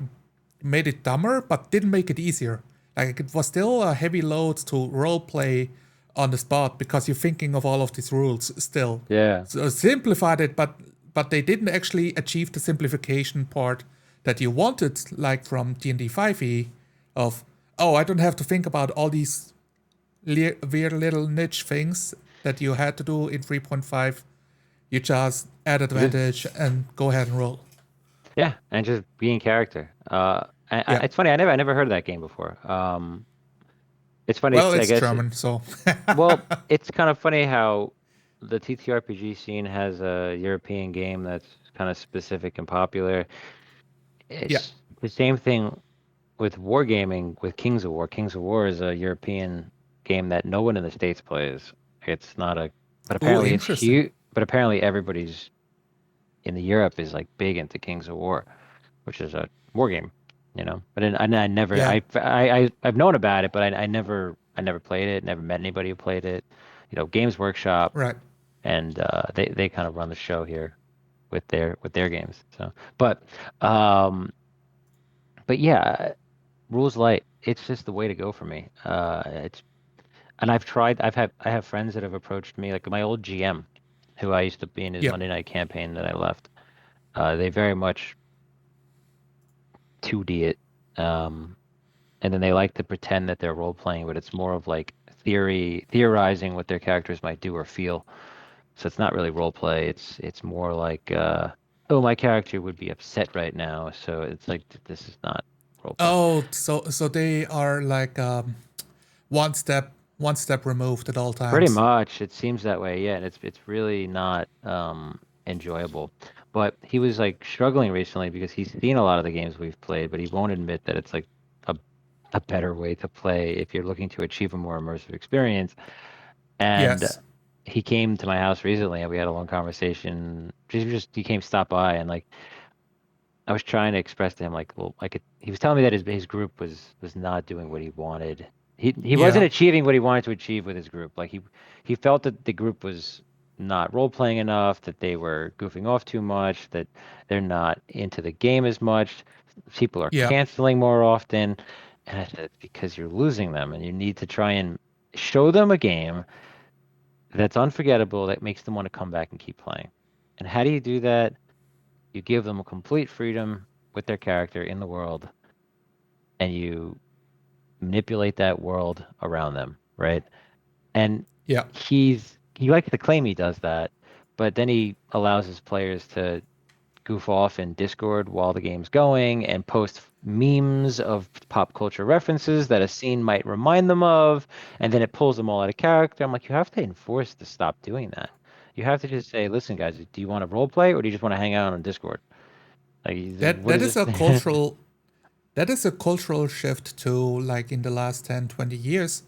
made it dumber but didn't make it easier. Like it was still a heavy load to role play on the spot because you're thinking of all of these rules still. Yeah. So simplified it, but they didn't actually achieve the simplification part that you wanted, like from D&D 5e, of, oh, I don't have to think about all these weird little niche things that you had to do in 3.5. You just add Just advantage and go ahead and roll. Yeah, and just be in character. Yeah. It's funny. I never heard of that game before. It's funny. Well, I it's guess. German, so Well, it's kind of funny how the TTRPG scene has a European game that's kind of specific and popular. yeah. It's the same thing with wargaming with Kings of War. Kings of War is a European game that no one in the States plays. It's not a, but Ooh, apparently it's interesting. huge. But apparently everybody's in the Europe is like big into Kings of War, which is a war game. But I never, Yeah. I've known about it, but I never played it. Never met anybody who played it. Games Workshop, Right. and they kind of run the show here with their games. So, um, but yeah, rules light. It's just the way to go for me. And I've tried. I have friends that have approached me, like my old GM, who I used to be in his Yeah. Monday night campaign that I left. They very much 2D it. And then they like to pretend that they're role playing, but it's more of like theorizing what their characters might do or feel. So it's not really role play. It's more like, oh, my character would be upset right now. So it's like this is not role play. Oh, so they are like one step removed at all Pretty times. much, it seems that way. Yeah, and it's really not enjoyable. But he was like struggling recently because he's seen a lot of the games we've played, but he won't admit that it's like a a better way to play if you're looking to achieve a more immersive experience. And Yes. he came to my house recently and we had a long conversation. He came stop by and like I was trying to express to him like, well, he was telling me that his group was not doing what he wanted. He wasn't Yeah, achieving what he wanted to achieve with his group. Like he felt that the group was not role playing enough, that they were goofing off too much, that they're not into the game as much. People are yeah. canceling more often. And I said, it's because you're losing them and you need to try and show them a game that's unforgettable that makes them want to come back and keep playing. And how do you do that? You give them a complete freedom with their character in the world, and you manipulate that world around them, right? And Yeah. he likes to claim he does that, but then he allows his players to goof off in Discord while the game's going and post memes of pop culture references that a scene might remind them of, and then it pulls them all out of character. I'm like, you have to enforce to stop doing that. You have to just say, listen, guys, do you want to role play or do you just want to hang out on Discord? Like, That what that is is a this? cultural that is a cultural shift to like in the last 10, 20 years.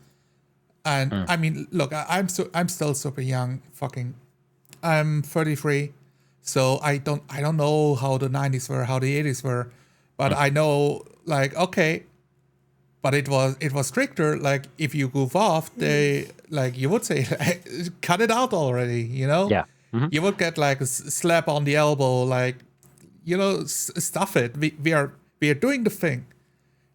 And Mm, I mean, look, I'm still super young. I'm 33, so I don't know how the 90s were, how the 80s were, but mm. I know like okay, but it was stricter. Like if you goof off, they like you would say, cut it out already. Yeah. Hmm. You would get like a slap on the elbow, like stuff it. We are doing the thing.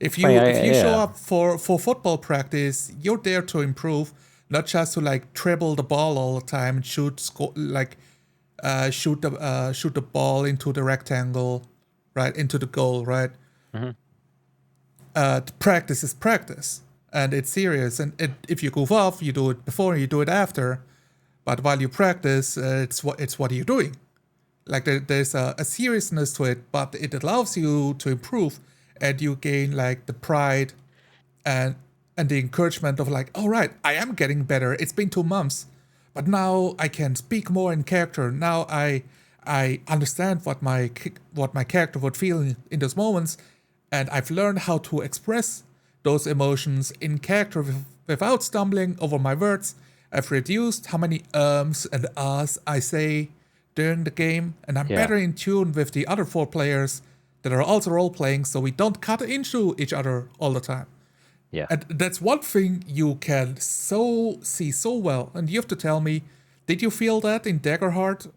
It's If funny. you show Yeah. up for football practice, you're there to improve, not just to like dribble the ball all the time and shoot the ball into the rectangle, right into the goal, right? Hmm. Practice is practice, and it's serious. And if you goof off, you do it before, you do it after. But while you practice, it's what you're doing. Like there's a seriousness to it, but it allows you to improve, and you gain like the pride and the encouragement of like, all right, I am getting better. It's been 2 months, but now I can speak more in character. Now I understand what my character would feel in those moments, and I've learned how to express those emotions in character without stumbling over my words. I've reduced how many ums and ahs I say during the game, and I'm Yeah. better in tune with the other 4 players that are also role playing, so we don't cut into each other all the time. Yeah. And that's one thing you can see so well. And you have to tell me, did you feel that in Daggerheart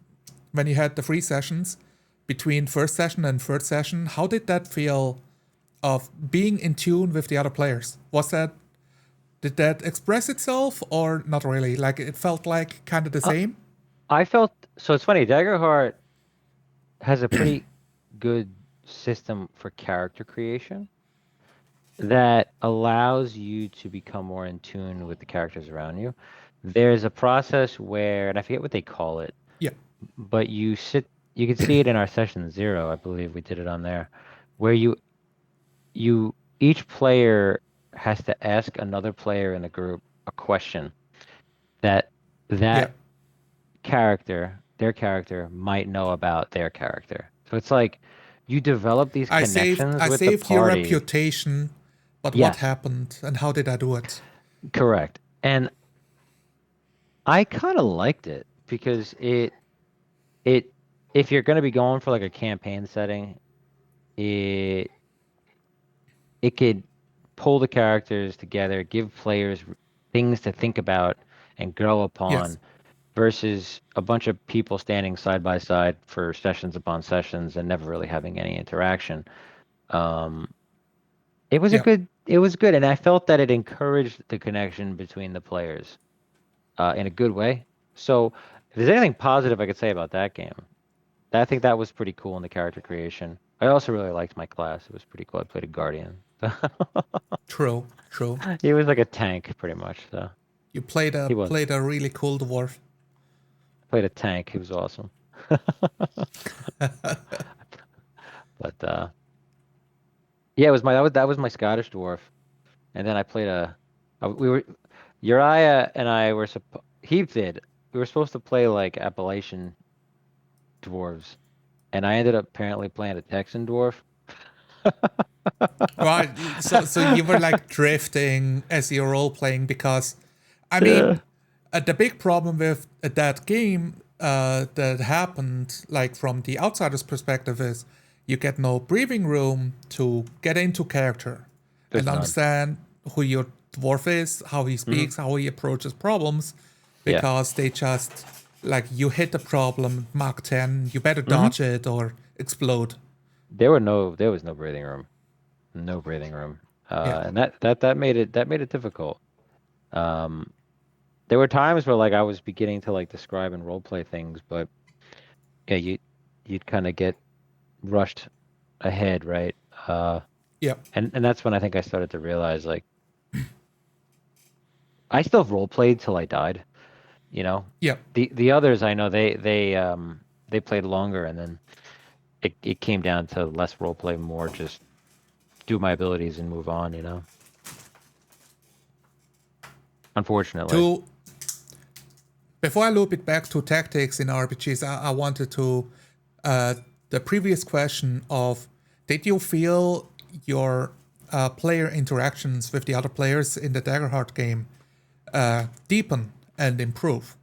when you had the 3 sessions between first session and third session? How did that feel of being in tune with the other players? Did that express itself or not really? Like it felt like kind of the Uh, same? I felt so. It's funny. Daggerheart has a pretty good system for character creation that allows you to become more in tune with the characters around you. There's a process where, and I forget what they call it, Yeah. but you can see it in our session 0, I believe we did it on there, where each player has to ask another player in the group a question that Yeah. that their character might know about their character. So it's like you develop these connections I with the saved your party. reputation, but what Yes, happened and how did I do it? correct. And I kind of liked it because it if you're going to be going for like a campaign setting, it it could pull the characters together, give players things to think about and grow Yes. upon versus a bunch of people standing side by side for sessions upon sessions and never really having any interaction. Um, Yeah. it was good, and I felt that it encouraged the connection between the players in a good way. So, if there's anything positive I could say about that game, I think that was pretty cool in the character creation. I also really liked my class; it was pretty cool. I played a guardian. True. True. He was like a tank, pretty much. So You played a he was. played a really cool dwarf. I played a tank. He was awesome. But yeah, it was that was my Scottish dwarf, and then I played we were Uriah and I were he did we were supposed to play like Appalachian dwarves, and I ended up apparently playing a Texan dwarf. Right. So you were like drifting as you're role playing because I mean Yeah. The big problem with that game that happened, like from the outsider's perspective, is you get no breathing room to get into character There's and none. understand who your dwarf is, how he speaks, how he approaches problems, Yeah. because they just like you hit the problem, Mark 10, you better dodge it or explode. There was no breathing room. No breathing room. Yeah. And that made it difficult. There were times where like I was beginning to like describe and role play things, but yeah, you'd kind of get rushed ahead, right? Yeah. And that's when I think I started to realize like I still role played till I died, you know. Yeah. The others I know they played longer, and then it came down to less role play, more just do my abilities and move on, you know. Unfortunately. To Before I loop it back to tactics in RPGs, I wanted to the previous question of did you feel your player interactions with the other players in the Daggerheart game deepen and improve?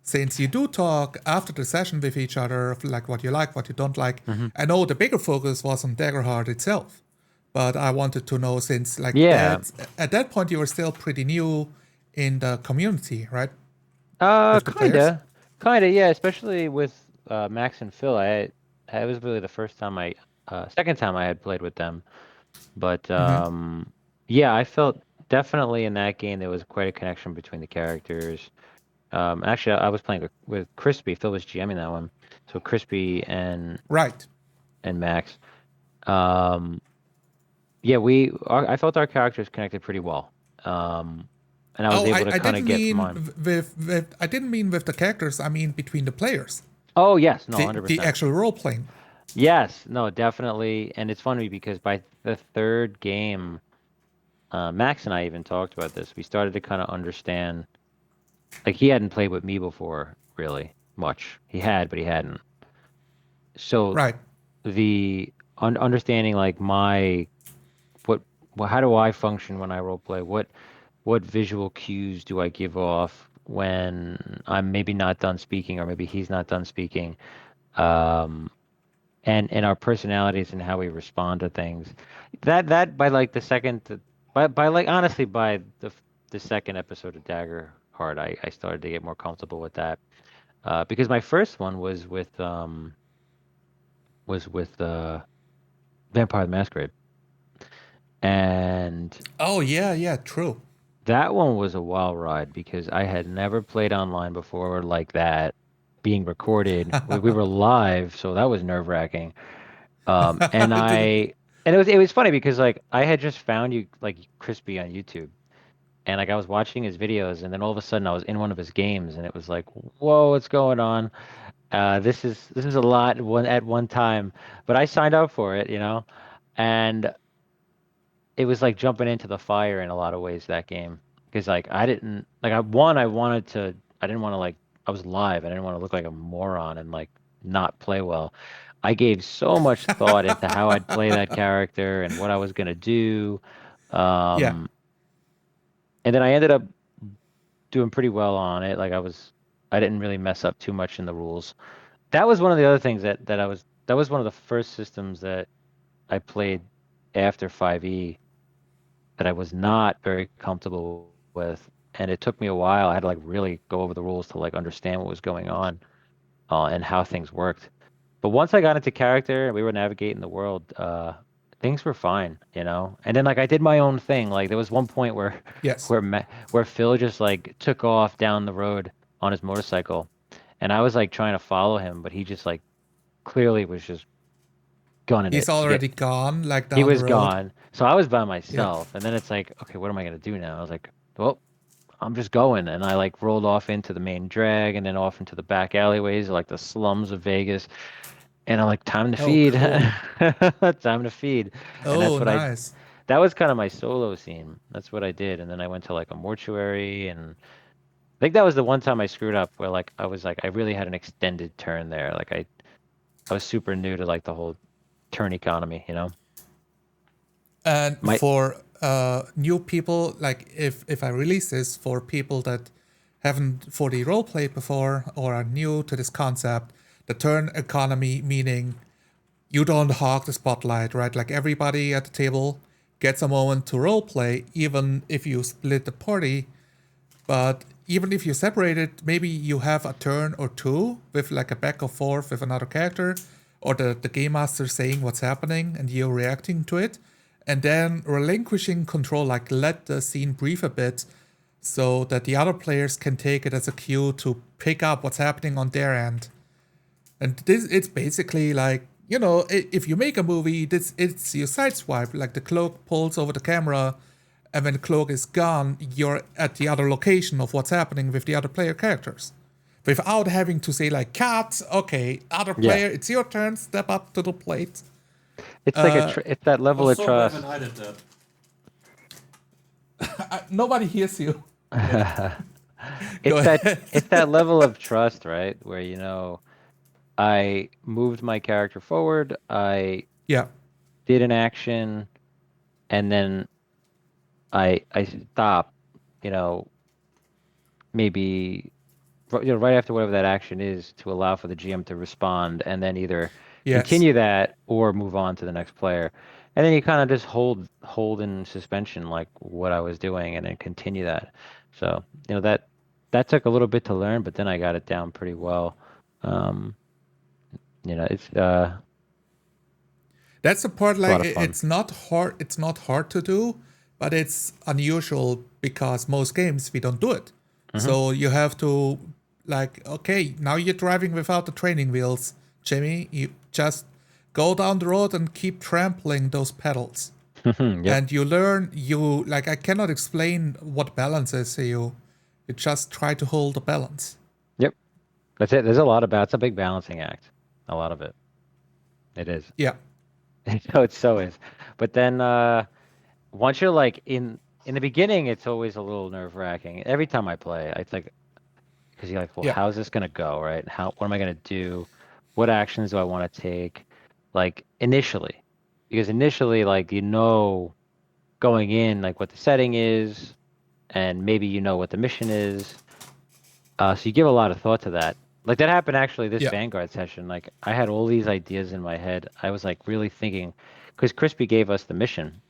Since you do talk after the session with each other, like what you like, what you don't like. I know the bigger focus was on Daggerheart itself, but I wanted to know since like Yeah. that at that point you were still pretty new in the community, right? With the players. Kinda, yeah. Especially with Max and Phil, it was really the second time I had played with them. But yeah, I felt definitely in that game there was quite a connection between the characters. Actually, I was playing with Crispy. Phil was GMing that one, so Crispy Right. and Max. Yeah, I felt our characters connected pretty well. And I was Oh, able to I kind of didn't get mean mine. with I didn't mean with the characters. I mean between the players. Oh yes, no, The 100%. actual role playing. Yes, no, definitely. And it's funny because by the third game, Max and I even talked about this. We started to kind of understand, like he hadn't played with me before, really much. He had, but he hadn't. So Right. the understanding, like what, how do I function when I role play? What visual cues do I give off when I'm maybe not done speaking, or maybe he's not done speaking? Um, and our personalities and how we respond to things. That by like the second, by like honestly by the second episode of Dagger Heart, I started to get more comfortable with that. Because my first one was with Vampire the Masquerade, and Oh yeah, yeah, true. that one was a wild ride because I had never played online before like that, being recorded. We were live, so that was nerve-wracking. And it was funny because like I had just found you like Crispy on YouTube, and like I was watching his videos, and then all of a sudden I was in one of his games, and it was like, whoa, what's going on? This is a lot at one time, but I signed up for it, you know, and it was like jumping into the fire in a lot of ways that game because like I didn't like I didn't want to like I was live. I didn't want to look like a moron and like not play well. I gave so much thought into how I'd play that character and what I was gonna do. Yeah. Um, and then I ended up doing pretty well on it. I didn't really mess up too much in the rules. That was one of the other things that was one of the first systems that I played after 5e that I was not very comfortable with, and it took me a while. I had to like really go over the rules to like understand what was going on, and how things worked. But once I got into character and we were navigating the world, things were fine, you know. And then like I did my own thing. Like there was one point where Yes. where Phil just like took off down the road on his motorcycle, and I was like trying to follow him, but he just like clearly was just gunning He's it to get. already gone, like He down the was road. gone. So I was by Yeah. myself. And then it's like, okay, what am I gonna do now? I was like, well, I'm just going. And I like rolled off into the main drag and then off into the back alleyways, like the slums of Vegas. And I'm like, time to Oh, feed. cool. Time to feed. And Oh, nice. that was kind of my solo scene. That's what I did. And then I went to like a mortuary, and I think that was the one time I screwed up where like I was like I really had an extended turn there. Like I was super new to like the whole turn economy, you know? And My for new people, like if I release this for people that haven't fully roleplayed before or are new to this concept, the turn economy, meaning you don't hog the spotlight, right? Like everybody at the table gets a moment to roleplay, even if you split the party. But even if you separate it, maybe you have a turn or two with like a back and forth with another character, or the game master saying what's happening and you reacting to it, and then relinquishing control, like let the scene breathe a bit so that the other players can take it as a cue to pick up what's happening on their end. And this, it's basically like, you know, if you make a movie, it's your side swipe. Like the cloak pulls over the camera, and when the cloak is gone, you're at the other location of what's happening with the other player characters, without having to say like, "Cut, okay, other player, it's your turn. Step up to the plate." It's like it's that level of So trust. when I did that. Nobody hears you. It's that level of trust, right? Where, you know, I moved my character forward, I Yeah, did an action, and then I stop, you know, maybe right after whatever that action is to allow for the GM to respond, and then either yes. continue that or move on to the next player. And then you kind of just hold in suspension like what I was doing, and then continue that. So, you know, that took a little bit to learn, but then I got it down pretty well. You know, That's the part, it's a lot like of fun. it's not hard to do, but it's unusual because most games we don't do it. So you have to, like, okay, now you're driving without the training wheels, Jimmy. You just go down the road and keep trampling those pedals. Yep. And you learn, you, like, I cannot explain what balance is. You just try to hold the balance. Yep. That's it. There's a lot about it's a big balancing act. A lot of it. It is. Yeah, It so is. But then once you're like in the beginning, it's always a little nerve-wracking. Every time I play, it's like, because you're like, well, yeah, how's this gonna go, right? What am I gonna do? What actions do I want to take? Like initially, because initially, like, you know, going in, like what the setting is, and maybe you know what the mission is. So you give a lot of thought to that. Like that happened actually this yeah. Vanguard session. Like I had all these ideas in my head. I was like really thinking, because Crispy gave us the mission.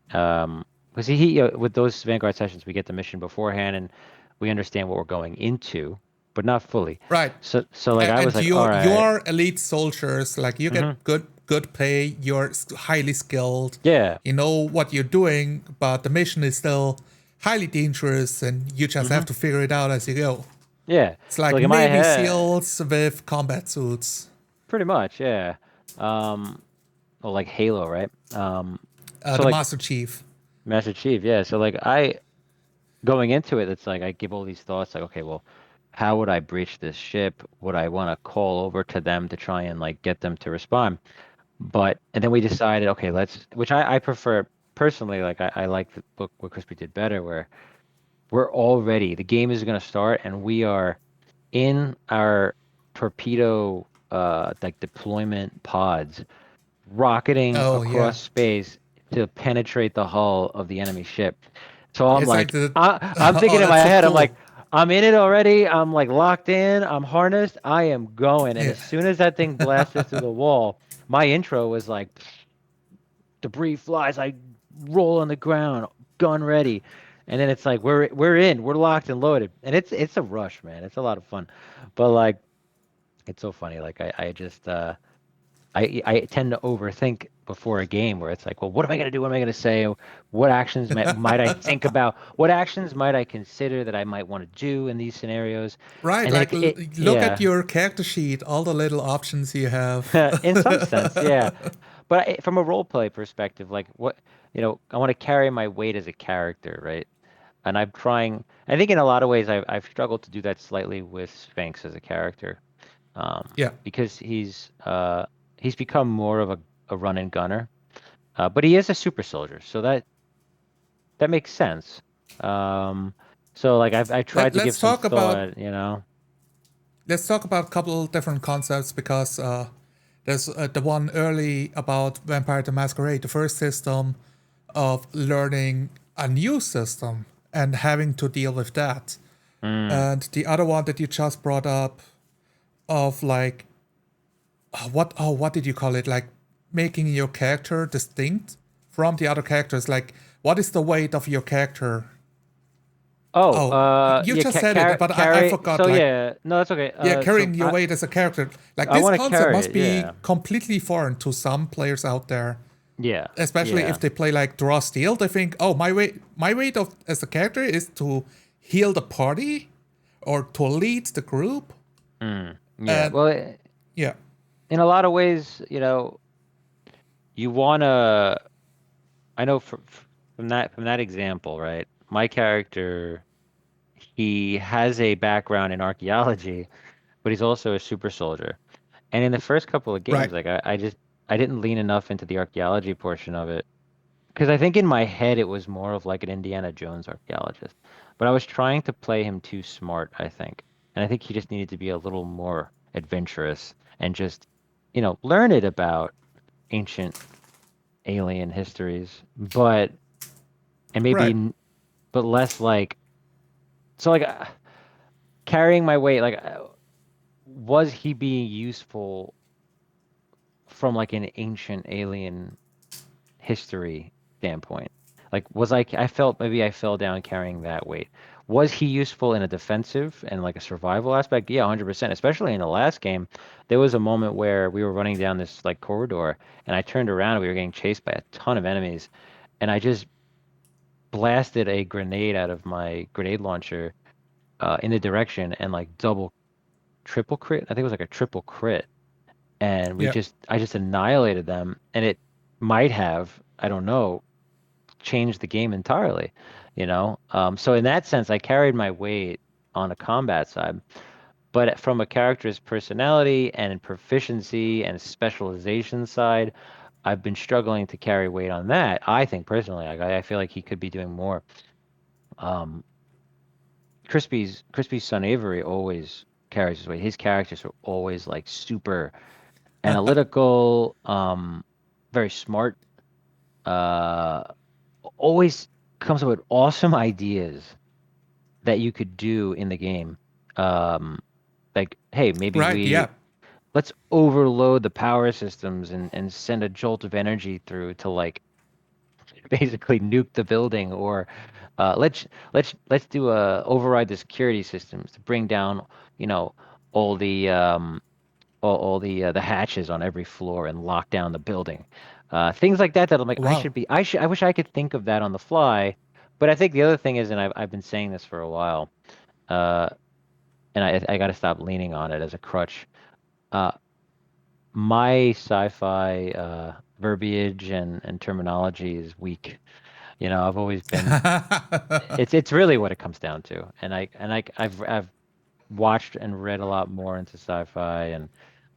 Because he with those Vanguard sessions, we get the mission beforehand and we understand what we're going into, but not fully. Right. So like I was And like, all right, you're elite soldiers, like you get good pay, you're highly skilled, yeah, you know what you're doing, but the mission is still highly dangerous and you just have to figure it out as you go. yeah. It's So like like in my Navy head, SEALs with combat suits. pretty much, yeah. Or like Halo, right? So The like Master Chief. Master Chief, yeah. So like going into it, it's like I give all these thoughts like, okay, well, how would I breach this ship? Would I want to call over to them to try and like get them to respond? And then we decided, okay, which I prefer personally, like I like the book what Crispy did better, where we're all ready. The game is going to start and we are in our torpedo like deployment pods rocketing Oh yeah. across space to penetrate the hull of the enemy ship. So I'm It's like like, the I'm oh, thinking in my that's so head, I'm like, cool. I'm in it already. I'm like locked in. I'm harnessed. I am going. And Yeah. as soon as that thing blasted through the wall, my intro was like, debris flies. I roll on the ground, gun ready. And then it's like we're in, we're locked and loaded, and it's a rush, man. It's a lot of fun, but like it's so funny. Like I just I tend to overthink before a game where it's like, well, what am I gonna do? What am I gonna say? What actions might I think about? What actions might I consider that I might want to do in these scenarios? Right, And then like look at yeah, your character sheet, all the little options you have. in some sense, yeah. But from a role play perspective, like what I want to carry my weight as a character, right? And I'm trying. I think in a lot of ways, I've struggled to do that slightly with Sphinx as a character, Yeah. because he's become more of a run and gunner. But he is a super soldier, so that makes sense. Um, so like I tried to give Let's some talk about thought, you know. a couple different concepts because there's the one early about Vampire the Masquerade, the first system of learning a new system and having to deal with that. And the other one that you just brought up of like what did you call it? Like making your character distinct from the other characters. Like what is the weight of your character? You Yeah, just said it, but I carry. forgot. So Like yeah, no, that's okay. yeah, So carrying your weight as a character. Like I this want to concept carry must it. be Yeah, completely foreign to some players out there. yeah, Especially yeah. if they play like draw steel, they think, oh, my weight of as a character is to heal the party or to lead the group. Yeah. And Well, yeah, in a lot of ways, you wanna. I know from that example, right? My character, he has a background in archaeology, but he's also a super soldier. And in the first couple of right. games, like I didn't lean enough into the archaeology portion of it. Because I think in my head it was more of like an Indiana Jones archaeologist. But I was trying to play him too smart, I think. And I think he just needed to be a little more adventurous and just, learn it about ancient alien histories, but and maybe Right. but less like so like carrying my weight like was he being useful from like an ancient alien history standpoint. Like, I felt maybe I fell down carrying that weight. Was he useful in a defensive and like a survival aspect? Yeah, 100%. Especially in the last game, there was a moment where we were running down this like corridor and I turned around and we were getting chased by a ton of enemies. And I just blasted a grenade out of my grenade launcher in the direction and like triple crit. I think it was like a triple crit. And Yeah. I just annihilated them. And it might have, I don't know, changed the game entirely, So in that sense, I carried my weight on a combat side, but from a character's personality and proficiency and specialization side, I've been struggling to carry weight on that. I think personally, I feel like he could be doing more. Um, Crispy's son Avery always carries his weight. His characters are always like super analytical, very smart. Uh, Always comes up with awesome ideas that you could do in the game. Um, like, hey, maybe Right. Yeah. let's overload the power systems and send a jolt of energy through to like basically nuke the building, or let's do a override the security systems to bring down, all the the hatches on every floor and lock down the building. Things like that I'm like, Wow. I wish I could think of that on the fly. But I think the other thing is, and I've been saying this for a while, uh, and I got to stop leaning on it as a crutch. Uh, my sci-fi verbiage and terminology is weak. I've always been. It's really what it comes down to, and I've watched and read a lot more into sci-fi, and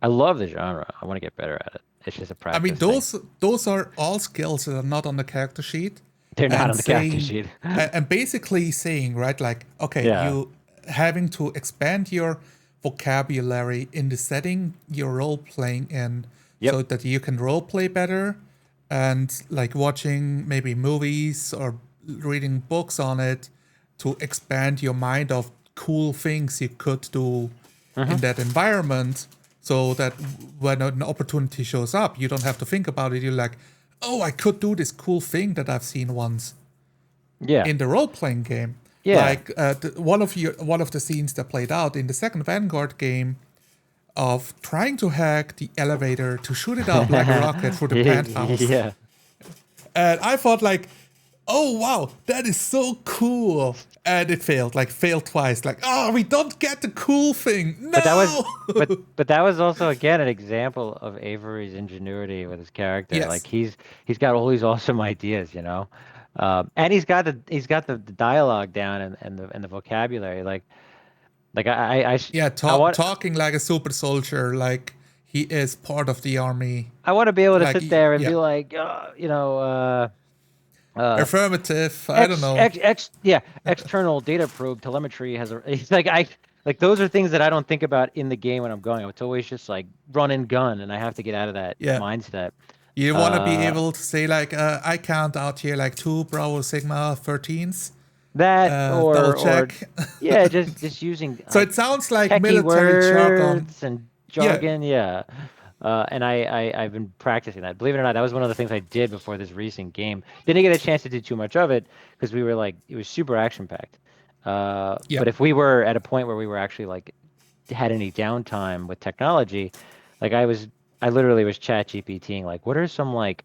I love the genre. I want to get better at it. It's just a I mean, practice thing. those are all skills that are not on the character sheet, They're not and on the character saying, sheet. and basically saying, right, like, okay, Yeah. you having to expand your vocabulary in the setting you're role playing in, Yep. so that you can role play better, and like watching maybe movies or reading books on it to expand your mind of cool things you could do in that environment, so that when an opportunity shows up, you don't have to think about it. You're like, oh, I could do this cool thing that I've seen once Yeah. in the role-playing game. Yeah. Like one of the scenes that played out in the second Vanguard game of trying to hack the elevator to shoot it up like a rocket through the penthouse. Yeah. And I thought like, oh wow, that is so cool. And it failed twice. Like, oh, we don't get the cool thing. No. But that was but that was also again an example of Avery's ingenuity with his character. Like Yes. he's got all these awesome ideas, and he's got the dialogue down and the vocabulary. Like Yeah, I want talking like a super soldier, like he is part of the army. I want to be able to Like, sit there and yeah, be like, uh, affirmative. I don't know. yeah, external data probe telemetry has a. It's like like those are things that I don't think about in the game when I'm going. It's always just like run and gun, and I have to get out of that Yeah, mindset. you want to be Uh, able to say like, I count out here like 2 Bravo Sigma 13s, That double or check. yeah, just using So like it sounds like techie military jargon. words and Yeah, jargon. Yeah. And I've been practicing that. Believe it or not, that was one of the things I did before this recent game. Didn't get a chance to do too much of it because we were like it was super action packed. yeah. But if we were at a point where we were actually like had any downtime with technology, like I literally was chat GPTing like what are some like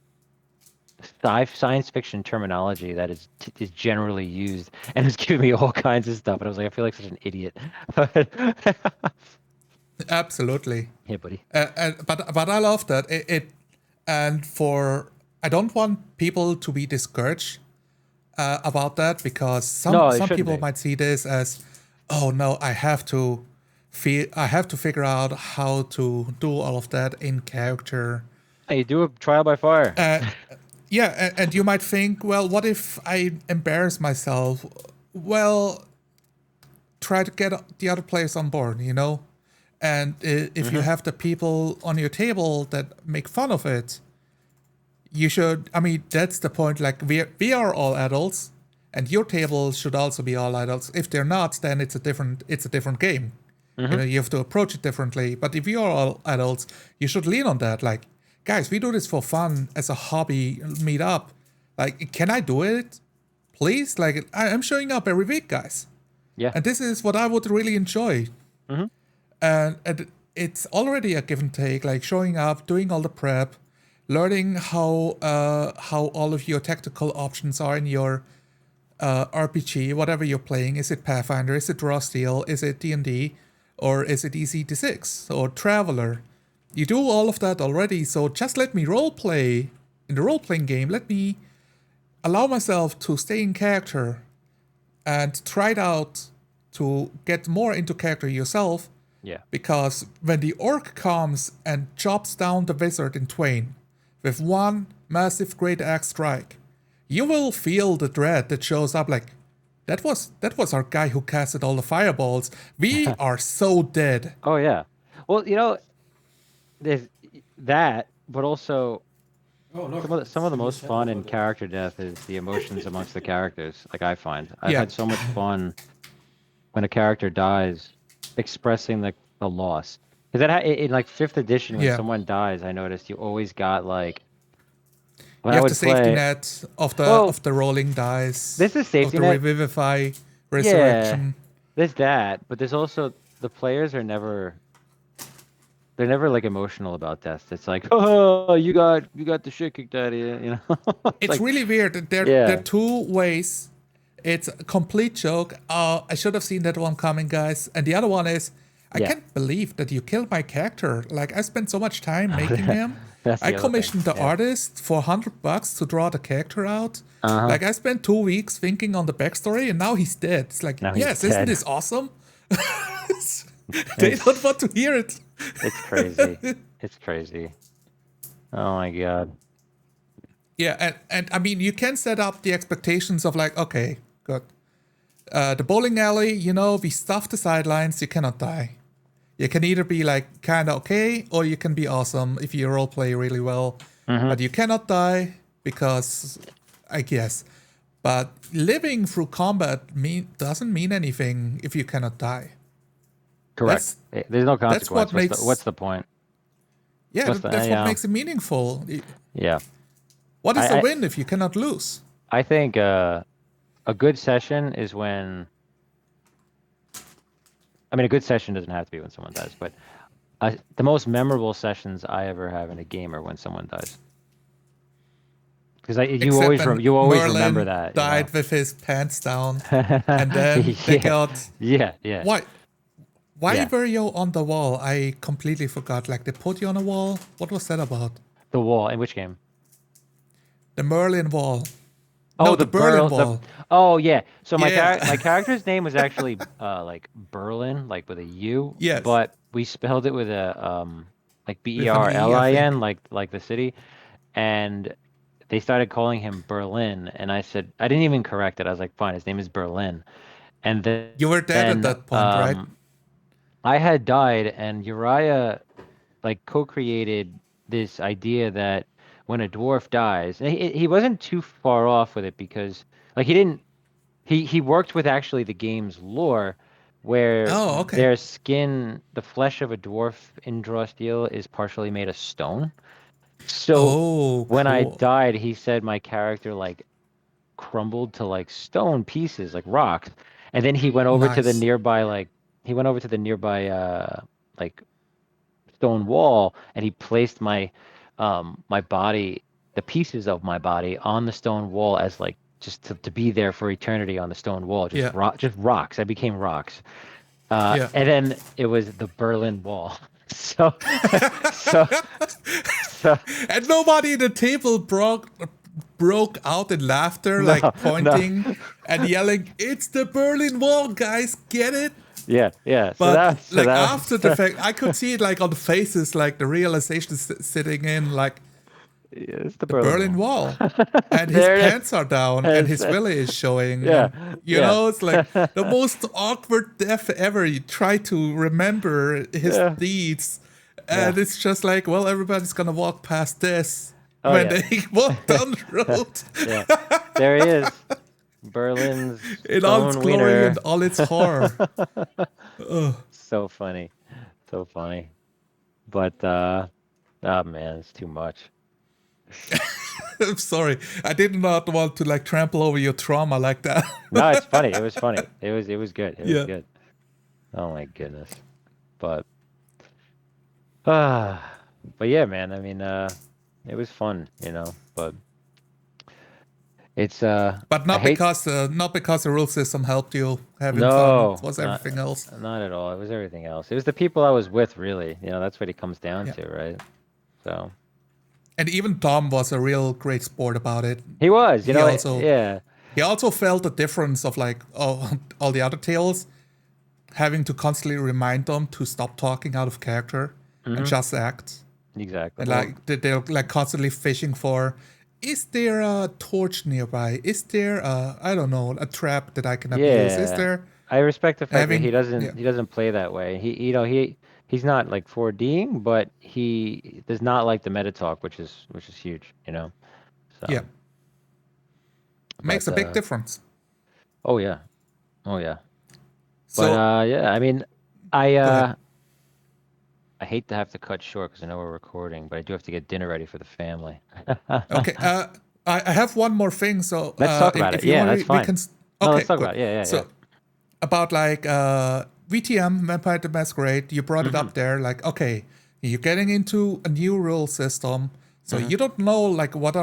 science fiction terminology that is generally used, and it's giving me all kinds of stuff. And I was like, I feel like such an idiot. Absolutely. Yeah, buddy. But I love that it and for I don't want people to be discouraged about that because No, it some shouldn't people be. might see this as, oh no, I have to figure out how to do all of that in character. Hey, you do a trial by fire. Yeah, and you might think, well, what if I embarrass myself? Well, try to get the other players on board, you know? And if you have the people on your table that make fun of it, you should, I mean, that's the point. Like, we are all adults, and your table should also be all adults. If they're not, then it's a different game. You know, you have to approach it differently. But if you are all adults, you should lean on that. Like, guys, we do this for fun as a hobby meet up. Like, can I do it? Please? Like, I'm showing up every week, guys. Yeah. And this is what I would really enjoy. And it's already a give and take, like showing up, doing all the prep, learning how all of your tactical options are in your RPG, whatever you're playing. Is it Pathfinder? Is it Raw Steel? Is it D&D? Or is it EC6 or Traveler? You do all of that already, so just let me roleplay in the role-playing game. Let me allow myself to stay in character and try it out to get more into character yourself. Yeah. Because when the orc comes and chops down the wizard in twain with one massive great axe strike, you will feel the dread that shows up like, that was our guy who casted all the fireballs. We are so dead. Oh yeah. Well, there's that, but also Oh, look, some of the it's most chat fun over in there. character death is the emotions amongst the characters. Like I find, I've Yeah. had so much fun when a character dies, expressing the loss. Because in like fifth edition, when Yeah. someone dies, I noticed you always got like when You I have the would safety play. net Well, of the rolling dice, this is of safety the net. revivify, Yeah, resurrection. there's that, but there's also the players are never they're never like emotional about death. It's like, oh, you got the shit kicked out of you. It's It's like, really weird. There are yeah, two ways. It's a complete joke. I should have seen that one coming, guys. And the other one is, I yeah. can't believe that you killed my character. Like, I spent so much time making him. That's I the other thing. commissioned the Yeah. artist for $100 to draw the character out. Uh-huh. Like, I spent 2 weeks thinking on the backstory, and now he's dead. It's like, Now he's yes, isn't dead. this awesome? They don't want to hear it. It's crazy. It's crazy. Oh my God. Yeah, and I mean, you can set up the expectations of like, okay, good. The bowling alley, we stuff the sidelines, you cannot die. You can either be like kind of okay, or you can be awesome if you roleplay really well. But you cannot die because, I guess. But living through combat doesn't mean anything if you cannot die. Correct. There's no That's what consequence. What's the point? yeah, What's the that's what makes it meaningful. yeah. What is the I win if you cannot lose? I think a good session is when I mean a good session doesn't have to be when someone dies, but the most memorable sessions I ever have in a game are when someone dies. Because Except when you always remember Merlin that, died with his pants down, and then they Yeah. got Yeah. why Yeah. were you on the wall? I completely forgot. Like they put you on a wall. What was that about? The wall. In which game? The Merlin wall. Oh, No, the the Berlin Burl. wall. Oh yeah. So Yeah. my character's name was actually like Berlin, like with a U, Yes, but we spelled it with a like with an E, I Berlin, think. like the city, and they started calling him Berlin, and I said I didn't even correct it. I was like, fine, his name is Berlin, and You were dead at then that point, right? I had died, and Uriah like co-created this idea that when a dwarf dies, and he wasn't too far off with it because like He worked with actually the game's lore, where Oh, okay. their skin, the flesh of a dwarf in Draw Steel, is partially made of stone. So Oh, when I cool. died, he said my character like crumbled to like stone pieces, like rocks, and then he went over to the Nice. nearby like stone wall, and he placed my body, the pieces of my body on the stone wall as like just to be there for eternity on the stone wall, Yeah. just rocks. I became rocks. Yeah. And then it was the Berlin Wall. So so so And nobody at the table broke out in laughter, no, like no. pointing and yelling, "It's the Berlin Wall, guys, get it!" Yeah. So But so like that after the fact, I could see it like on the faces, like the realization sitting in, like it's the the Berlin Berlin Wall. Wall, and his There it pants are down, and is. his belly is showing, Yeah, and yeah. it's like the most awkward death ever. You try to remember his Yeah. deeds, Yeah. and it's just like, well, everybody's gonna walk past this Oh when yeah. they walk down the road Yeah. There he is. Berlin's in all its stone glory and wiener. all its horror. So funny. So funny. But oh man, it's too much. I'm sorry, I did not want to like trample over your trauma like that. No, it's funny. It was funny. It was good. It was Yeah. good. Oh my goodness. But but yeah, man, I mean it was fun, but it's But I hate not because the rule system helped you having fun. It no, was everything else. not at all. It was everything else. It was the people I was with, really. That's what it comes down Yeah. to, right? So And even Tom was a real great sport about it. he was, He yeah. also felt the difference of like all the other tales, having to constantly remind them to stop talking out of character and Hmm. just act. Exactly. And Well, like they're like constantly fishing for, is there a torch nearby? Is there I don't know, a trap that I can abuse? Is yeah. there I respect the fact that he having yeah. doesn't play that way. He's not like 4Ding, but he does not like the meta talk, which is huge. Yeah. So, Makes but a big difference. oh yeah. Oh yeah. But So yeah, I mean, I go ahead. I hate to have to cut short because I know we're recording, but I do have to get dinner ready for the family. Okay. I have one more thing. So Let's talk about it. if you Yeah, want, that's we fine. can. No, let's Okay, talk good. about it. Yeah. So about like VTM, Vampire the Masquerade, you brought it Hmm. up there. Like, okay, you're getting into a new rule system, so Hmm. you don't know like what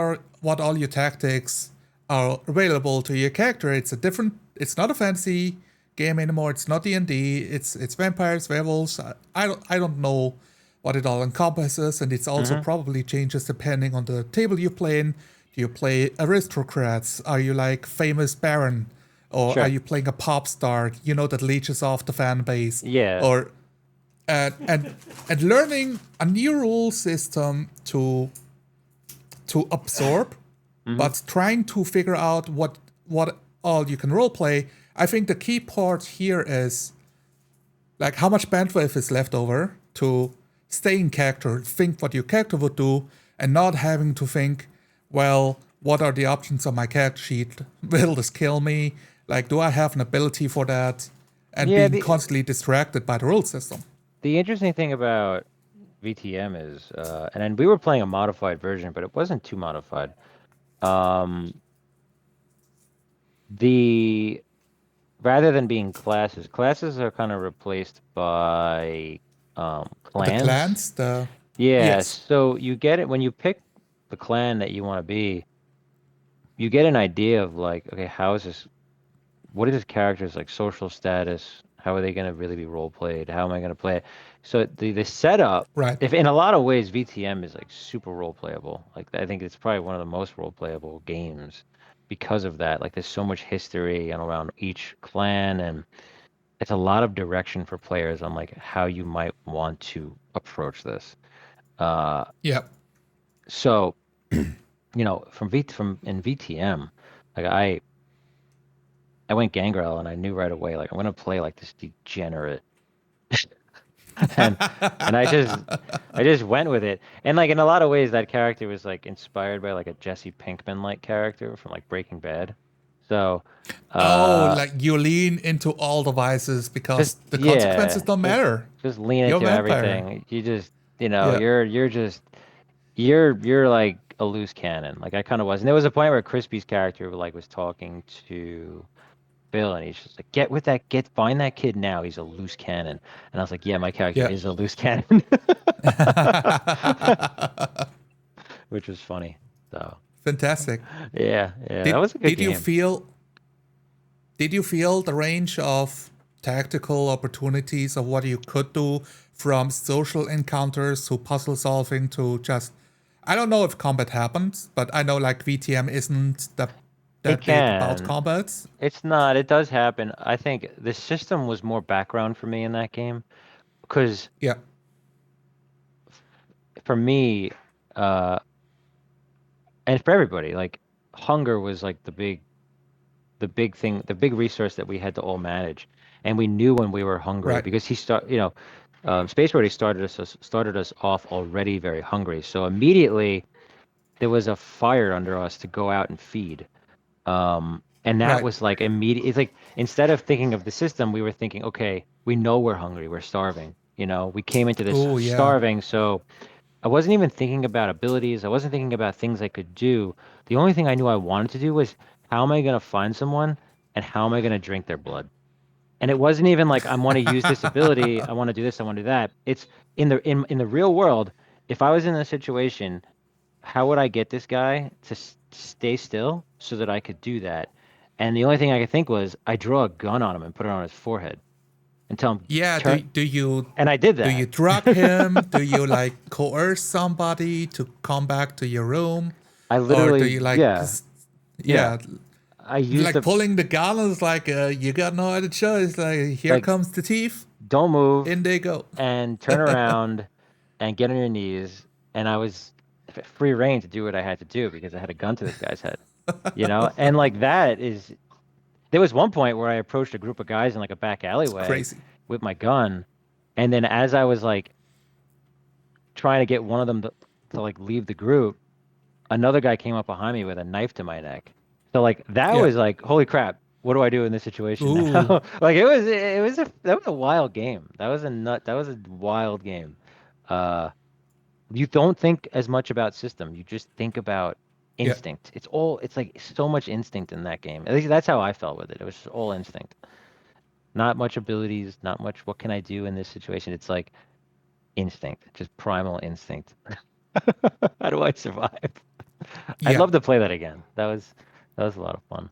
all your tactics are available to your character. It's a different. It's not a fantasy game anymore. It's not D&D. It's vampires, werewolves. I don't know what it all encompasses, and it's also Hmm. probably changes depending on the table you play in. Do you play aristocrats? Are you like famous baron? Or are Sure. you playing a pop star, that leeches off the fan base? Yeah. Or and learning a new rule system to absorb, Hmm. but trying to figure out what all you can roleplay. I think the key part here is like how much bandwidth is left over to stay in character, think what your character would do, and not having to think, well, what are the options on my character sheet? Will this kill me? Like, do I have an ability for that? And Yeah. being The constantly distracted by the rule system. the interesting thing about VTM is, and then we were playing a modified version, but it wasn't too modified. Um, the Rather than being classes are kind of replaced by The clans. clans, the Yeah, yes, so you get it when you pick the clan that you want to be, you get an idea of like, okay, what is this character's like social status? How are they going to really be role played? How am I going to play it? So the setup, right, if in a lot of ways VTM is like super role playable. Like I think it's probably one of the most role playable games because of that. Like there's so much history and around each clan, and it's a lot of direction for players on like how you might want to approach this. Uh, yeah, so from in VTM, like I went Gangrel and I knew right away like I'm gonna play like this degenerate, and I just went with it, and like in a lot of ways that character was like inspired by like a Jesse Pinkman like character from like Breaking Bad. So, like you lean into all devices because just the consequences don't matter. just lean You're a into vampire. everything. You just, you know, Yeah. you're like a loose cannon. Like I kind of was, and there was a point where Crispy's character like was talking to Phil, and he's just like, find that kid now. He's a loose cannon. And I was like, yeah, my character Yeah. is a loose cannon, which was funny. So Fantastic. yeah, that Did was a good did you game. feel did you feel the range of tactical opportunities of what you could do from social encounters to puzzle solving to just I don't know if combat happens, but I know like VTM isn't It that big about can. combats. It's not. It does happen. I think the system was more background for me in that game because Yeah. for me, uh, and for everybody, like hunger was like the big thing, the big resource that we had to all manage, and we knew when we were hungry Right. because Space Roadie started us off already very hungry. So immediately there was a fire under us to go out and feed. And that Right. was like immediate. It's like instead of thinking of the system, we were thinking, okay, we know we're hungry, we're starving. We came into this Oh yeah. starving, so I wasn't even thinking about abilities. I wasn't thinking about things I could do. The only thing I knew I wanted to do was how am I going to find someone and how am I going to drink their blood? And it wasn't even like I want to use this ability, I want to do this, I want to do that. It's in the real world, if I was in a situation, how would I get this guy to stay still so that I could do that? And the only thing I could think was I draw a gun on him and put it on his forehead and tell him Yeah, turn. And I did do you that. drug him? Do you like coerce somebody to come back to your room? I Or do literally, you like yeah, just yeah. yeah, I used like the pulling the gun is like you got no other choice. Like here like comes the thief, don't move in they go. and turn around and get on your knees. And I was free reign to do what I had to do because I had a gun to this guy's head, And like that is, there was one point where I approached a group of guys in like a back It's alleyway crazy. with my gun. And then as I was like trying to get one of them to like leave the group, another guy came up behind me with a knife to my neck. So like that Yeah. was like, holy crap, what do I do in this situation Ooh. now? Like that was a wild game. That was a wild game. Uh you don't think as much about system. You just think about Yeah. instinct. It's like so much instinct in that game. At least that's how I felt with it. It was just all instinct. Not much abilities, not much what can I do in this situation. It's like instinct, just primal instinct. How do I survive? I'd Yeah. love to play that again. That was a lot of fun.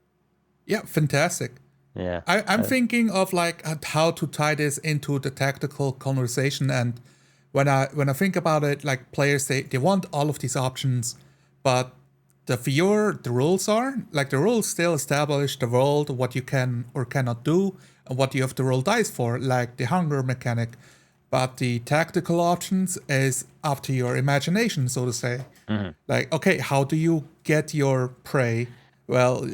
Yeah. Fantastic. Yeah. I'm thinking of like how to tie this into the tactical conversation, and when I think about it, like players they want all of these options, but the viewer the rules are like the rules still establish the world, what you can or cannot do, and what you have to roll dice for, like the hunger mechanic. But the tactical options is up to your imagination, so to say. hmm Like, okay, how do you get your prey? Well,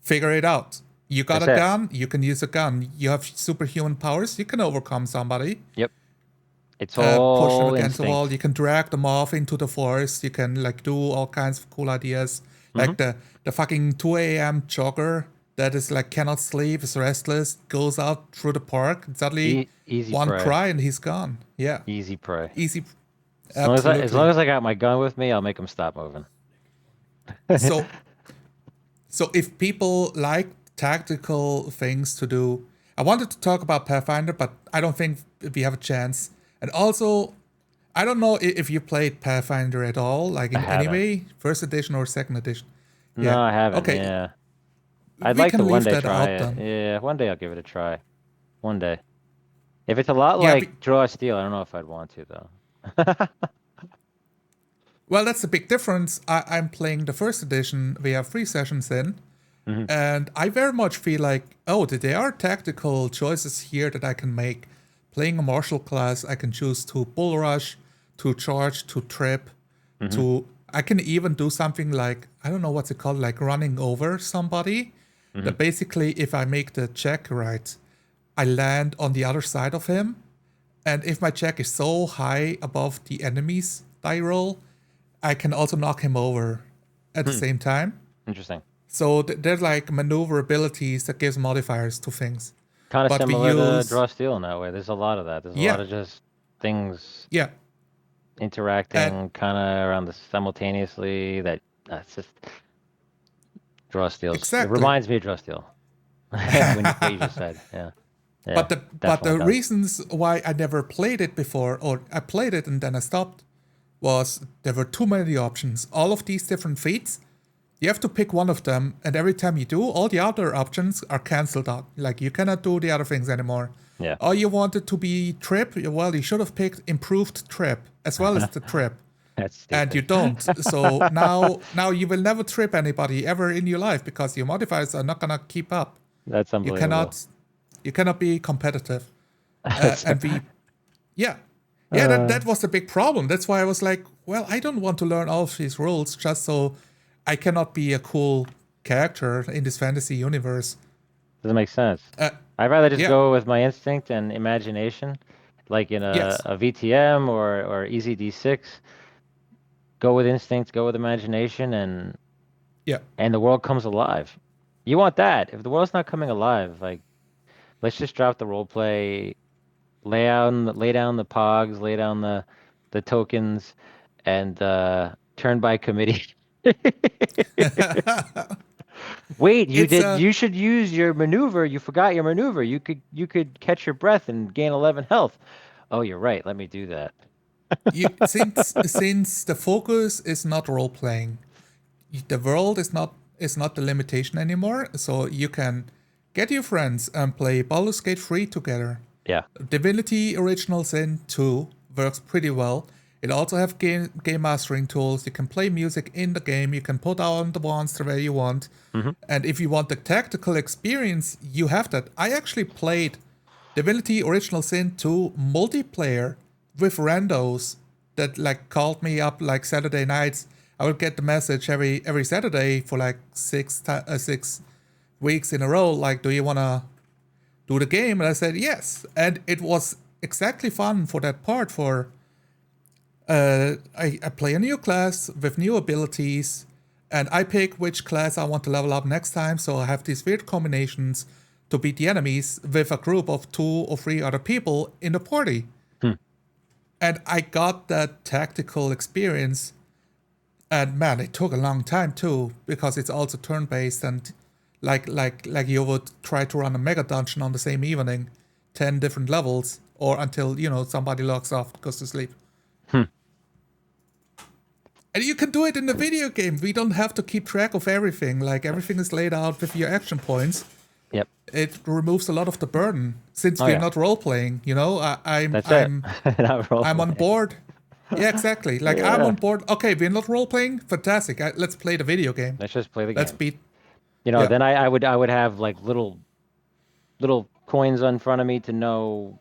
figure it out. You got That's a it. gun, you can use a gun. You have superhuman powers, you can overcome somebody. Yep. It's Push them all against the wall, instinct. you can drag them off into the forest, you can like do all kinds of cool ideas. hmm Like the fucking 2 a.m. jogger that is like cannot sleep, is restless, goes out through the park, and suddenly Easy one prey. cry and he's gone. Yeah. Easy prey. Easy. As long Absolutely. as I got my gun with me, I'll make them stop moving. So So if people like tactical things to do, I wanted to talk about Pathfinder, but I don't think we have a chance. And also, I don't know if you played Pathfinder at all, like I in any haven't. way, first edition or second edition. No, Yeah. I haven't. Okay, Yeah. I'd we like to can one leave day that try out it. then. Yeah, one day I'll give it a try. One day. If it's a lot Yeah. like Draw a Steel, I don't know if I'd want to though. Well, that's the big difference. I'm playing the first edition. We have 3 sessions in. hmm And I very much feel like, oh, there are tactical choices here that I can make. Playing a martial class, I can choose to bull rush, to charge, to trip, hmm to. I can even do something like, I don't know what's it called, like running over somebody. hmm That basically, if I make the check right, I land on the other side of him. And if my check is so high above the enemy's die roll, I can also knock him over at the Hmm. same time. Interesting. So there's like maneuverabilities that gives modifiers to things. Kind of But we similar to use draw steel in that way. There's a lot of that. There's a lot of just things yeah, and interacting kind of around the simultaneously. That's just draw steels. It exactly. reminds me of draw steel. What you just said. Yeah. Yeah. But Definitely the does. reasons why I never played it before, or I played it and then I stopped, was there were too many options. All of these different feats, you have to pick one of them, and every time you do, all the other options are cancelled out. Like you cannot do the other things anymore. Yeah. Oh, you wanted to be trip? Well, you should have picked improved trip as well as the trip, That's and you stupid. don't. So now you will never trip anybody ever in your life because your modifiers are not gonna keep up. That's You unbelievable. cannot be competitive. That's- And we, yeah, yeah, that was the big problem. That's why I was like, well, I don't want to learn all of these rules just so I cannot be a cool character in this fantasy universe. Doesn't make sense. Uh, I'd rather just yeah, go with my instinct and imagination, like in yes, a VTM or Easy D6. Go with instinct, go with imagination, yeah, and the world comes alive. You want that. If the world's not coming alive, like let's just drop the role play, lay down the pogs, lay down the tokens, and turn by committee. Wait, it's you should use your maneuver. You forgot your maneuver. You could catch your breath and gain 11 health. Oh, you're right. Let me do that. since the focus is not role playing, the world is not the limitation anymore. So you can get your friends and play Baldur's Gate 3 together. Yeah. Divinity Original Sin 2 works pretty well. It also have game mastering tools. You can play music in the game. You can put on the monster where you want. Mm-hmm. And if you want the tactical experience, you have that. I actually played Divinity Original Sin 2 multiplayer with randos that like called me up like Saturday nights. I would get the message every Saturday for like 6 weeks in a row. Like, do you wanna do the game? And I said yes, and it was exactly fun for that part. For I play a new class with new abilities, and I pick which class I want to level up next time. So I have these weird combinations to beat the enemies with a group of 2 or 3 other people in the party. And I got that tactical experience. And man, it took a long time too, because it's also turn-based, and like you would try to run a mega dungeon on the same evening, 10 different levels, or until somebody logs off, goes to sleep. And you can do it in the video game. We don't have to keep track of everything. Like everything is laid out with your action points. Yep. It removes a lot of the burden since Oh, we're yeah. not role playing. I'm That's it. Not role I'm on playing. board. Yeah, exactly. Like I'm Yeah. on board. Okay, we're not role playing. Fantastic. Let's play the video game. Let's just play the Let's game. beat. You know, Yeah. then I would have like little coins in front of me to know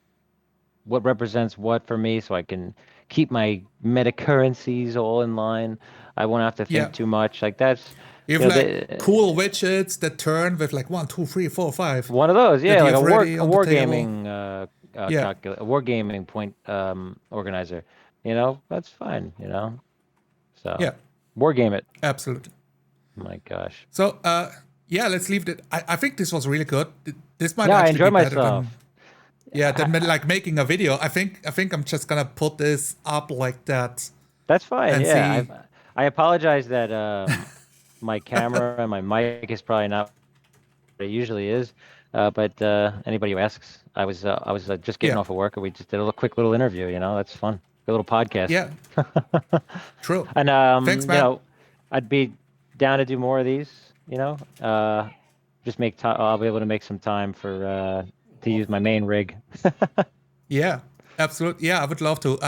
what represents what for me, so I can keep my meta currencies all in line. I won't have to Yeah. think too much. Like that's You have like cool widgets that turn with like 1, 2, 3, 4, 5 one of those. that Yeah, you like have ready on the table. wargaming Yeah. a wargaming point organizer. You know, that's fine. You know, so Yeah. wargame it. Absolutely. My gosh. So yeah, let's leave it. I think this was really good. This might Yeah, I actually be enjoyed better myself. than like making a video. I think I'm just gonna put this up like that That's fine. and Yeah, see. I apologize that my camera and my mic is probably not what it usually is. But anybody who asks, I was just getting Yeah. off of work, and we just did a quick little interview. You know, that's fun. A little podcast. Yeah. True. And Thanks, you man. know, I'd be down to do more of these. You know, just make time. I'll be able to make some time for to use my main rig. Yeah. Absolutely. Yeah, I would love to.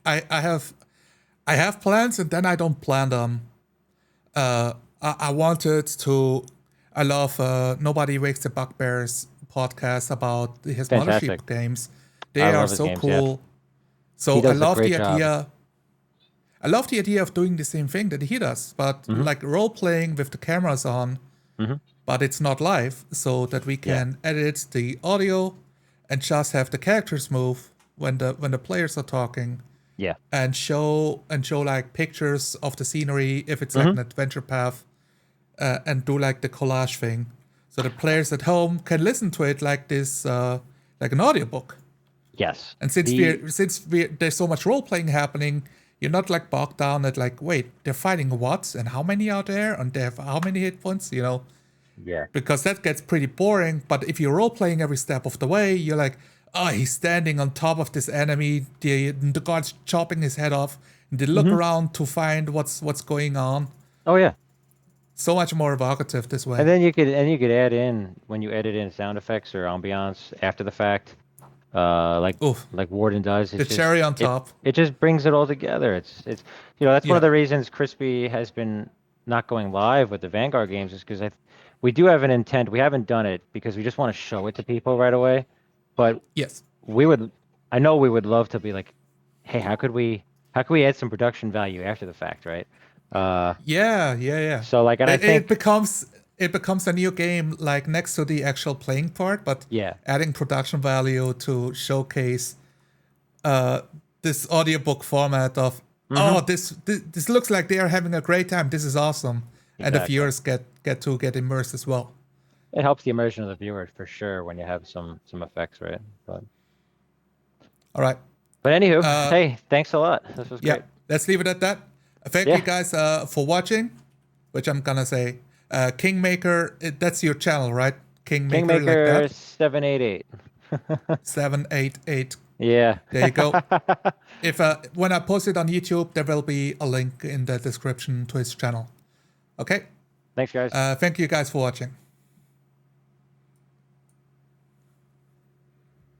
I have plans, and then I don't plan them. I wanted to. I love Nobody Wakes the Bugbears podcast about his Fantastic. Mothership games. I They are love his so games, yeah. cool. So He I does a love great the job. idea. I love the idea of doing the same thing that he does, but like role playing with the cameras on, but it's not live, so that we can edit the audio and just have the characters move when the players are talking, Yeah. and show like pictures of the scenery if it's like an adventure path, and do like the collage thing, so the players at home can listen to it like this, like an audiobook. Yes. And since there's so much role playing happening, you're not like bogged down at like, wait, they're fighting what and how many are there and they have how many hit points, you know? Yeah. Because that gets pretty boring. But if you're role playing every step of the way, you're like, oh, he's standing on top of this enemy, the guard's chopping his head off, and they look around to find what's going on. Oh yeah. So much more evocative this way. And then you could add in, when you edit in sound effects or ambiance after the fact, like Oof. Warden does. The cherry on top. It just brings it all together. It's that's one of Yeah. the reasons Crispy has been not going live with the Vanguard games, is because we do have an intent. We haven't done it because we just want to show it to people right away. But Yes. I know we would love to be like, hey, how could we add some production value after the fact, right? Yeah. So like, and I think it becomes a new game, like next to the actual playing part, but yeah, adding production value to showcase this audiobook format of this looks like they are having a great time. This is awesome, and the Exactly. viewers get immersed as well. it helps the immersion of the viewer for sure when you have some effects, right? All right. But anywho, hey, thanks a lot. This was Yeah, great. let's leave it at that. Thank you guys for watching, which I'm gonna say. Kingmaker, that's your channel, right? Kingmaker like that? 788. 788. Yeah. There you go. If when I post it on YouTube, there will be a link in the description to his channel. Okay. Thanks, guys. Thank you guys for watching.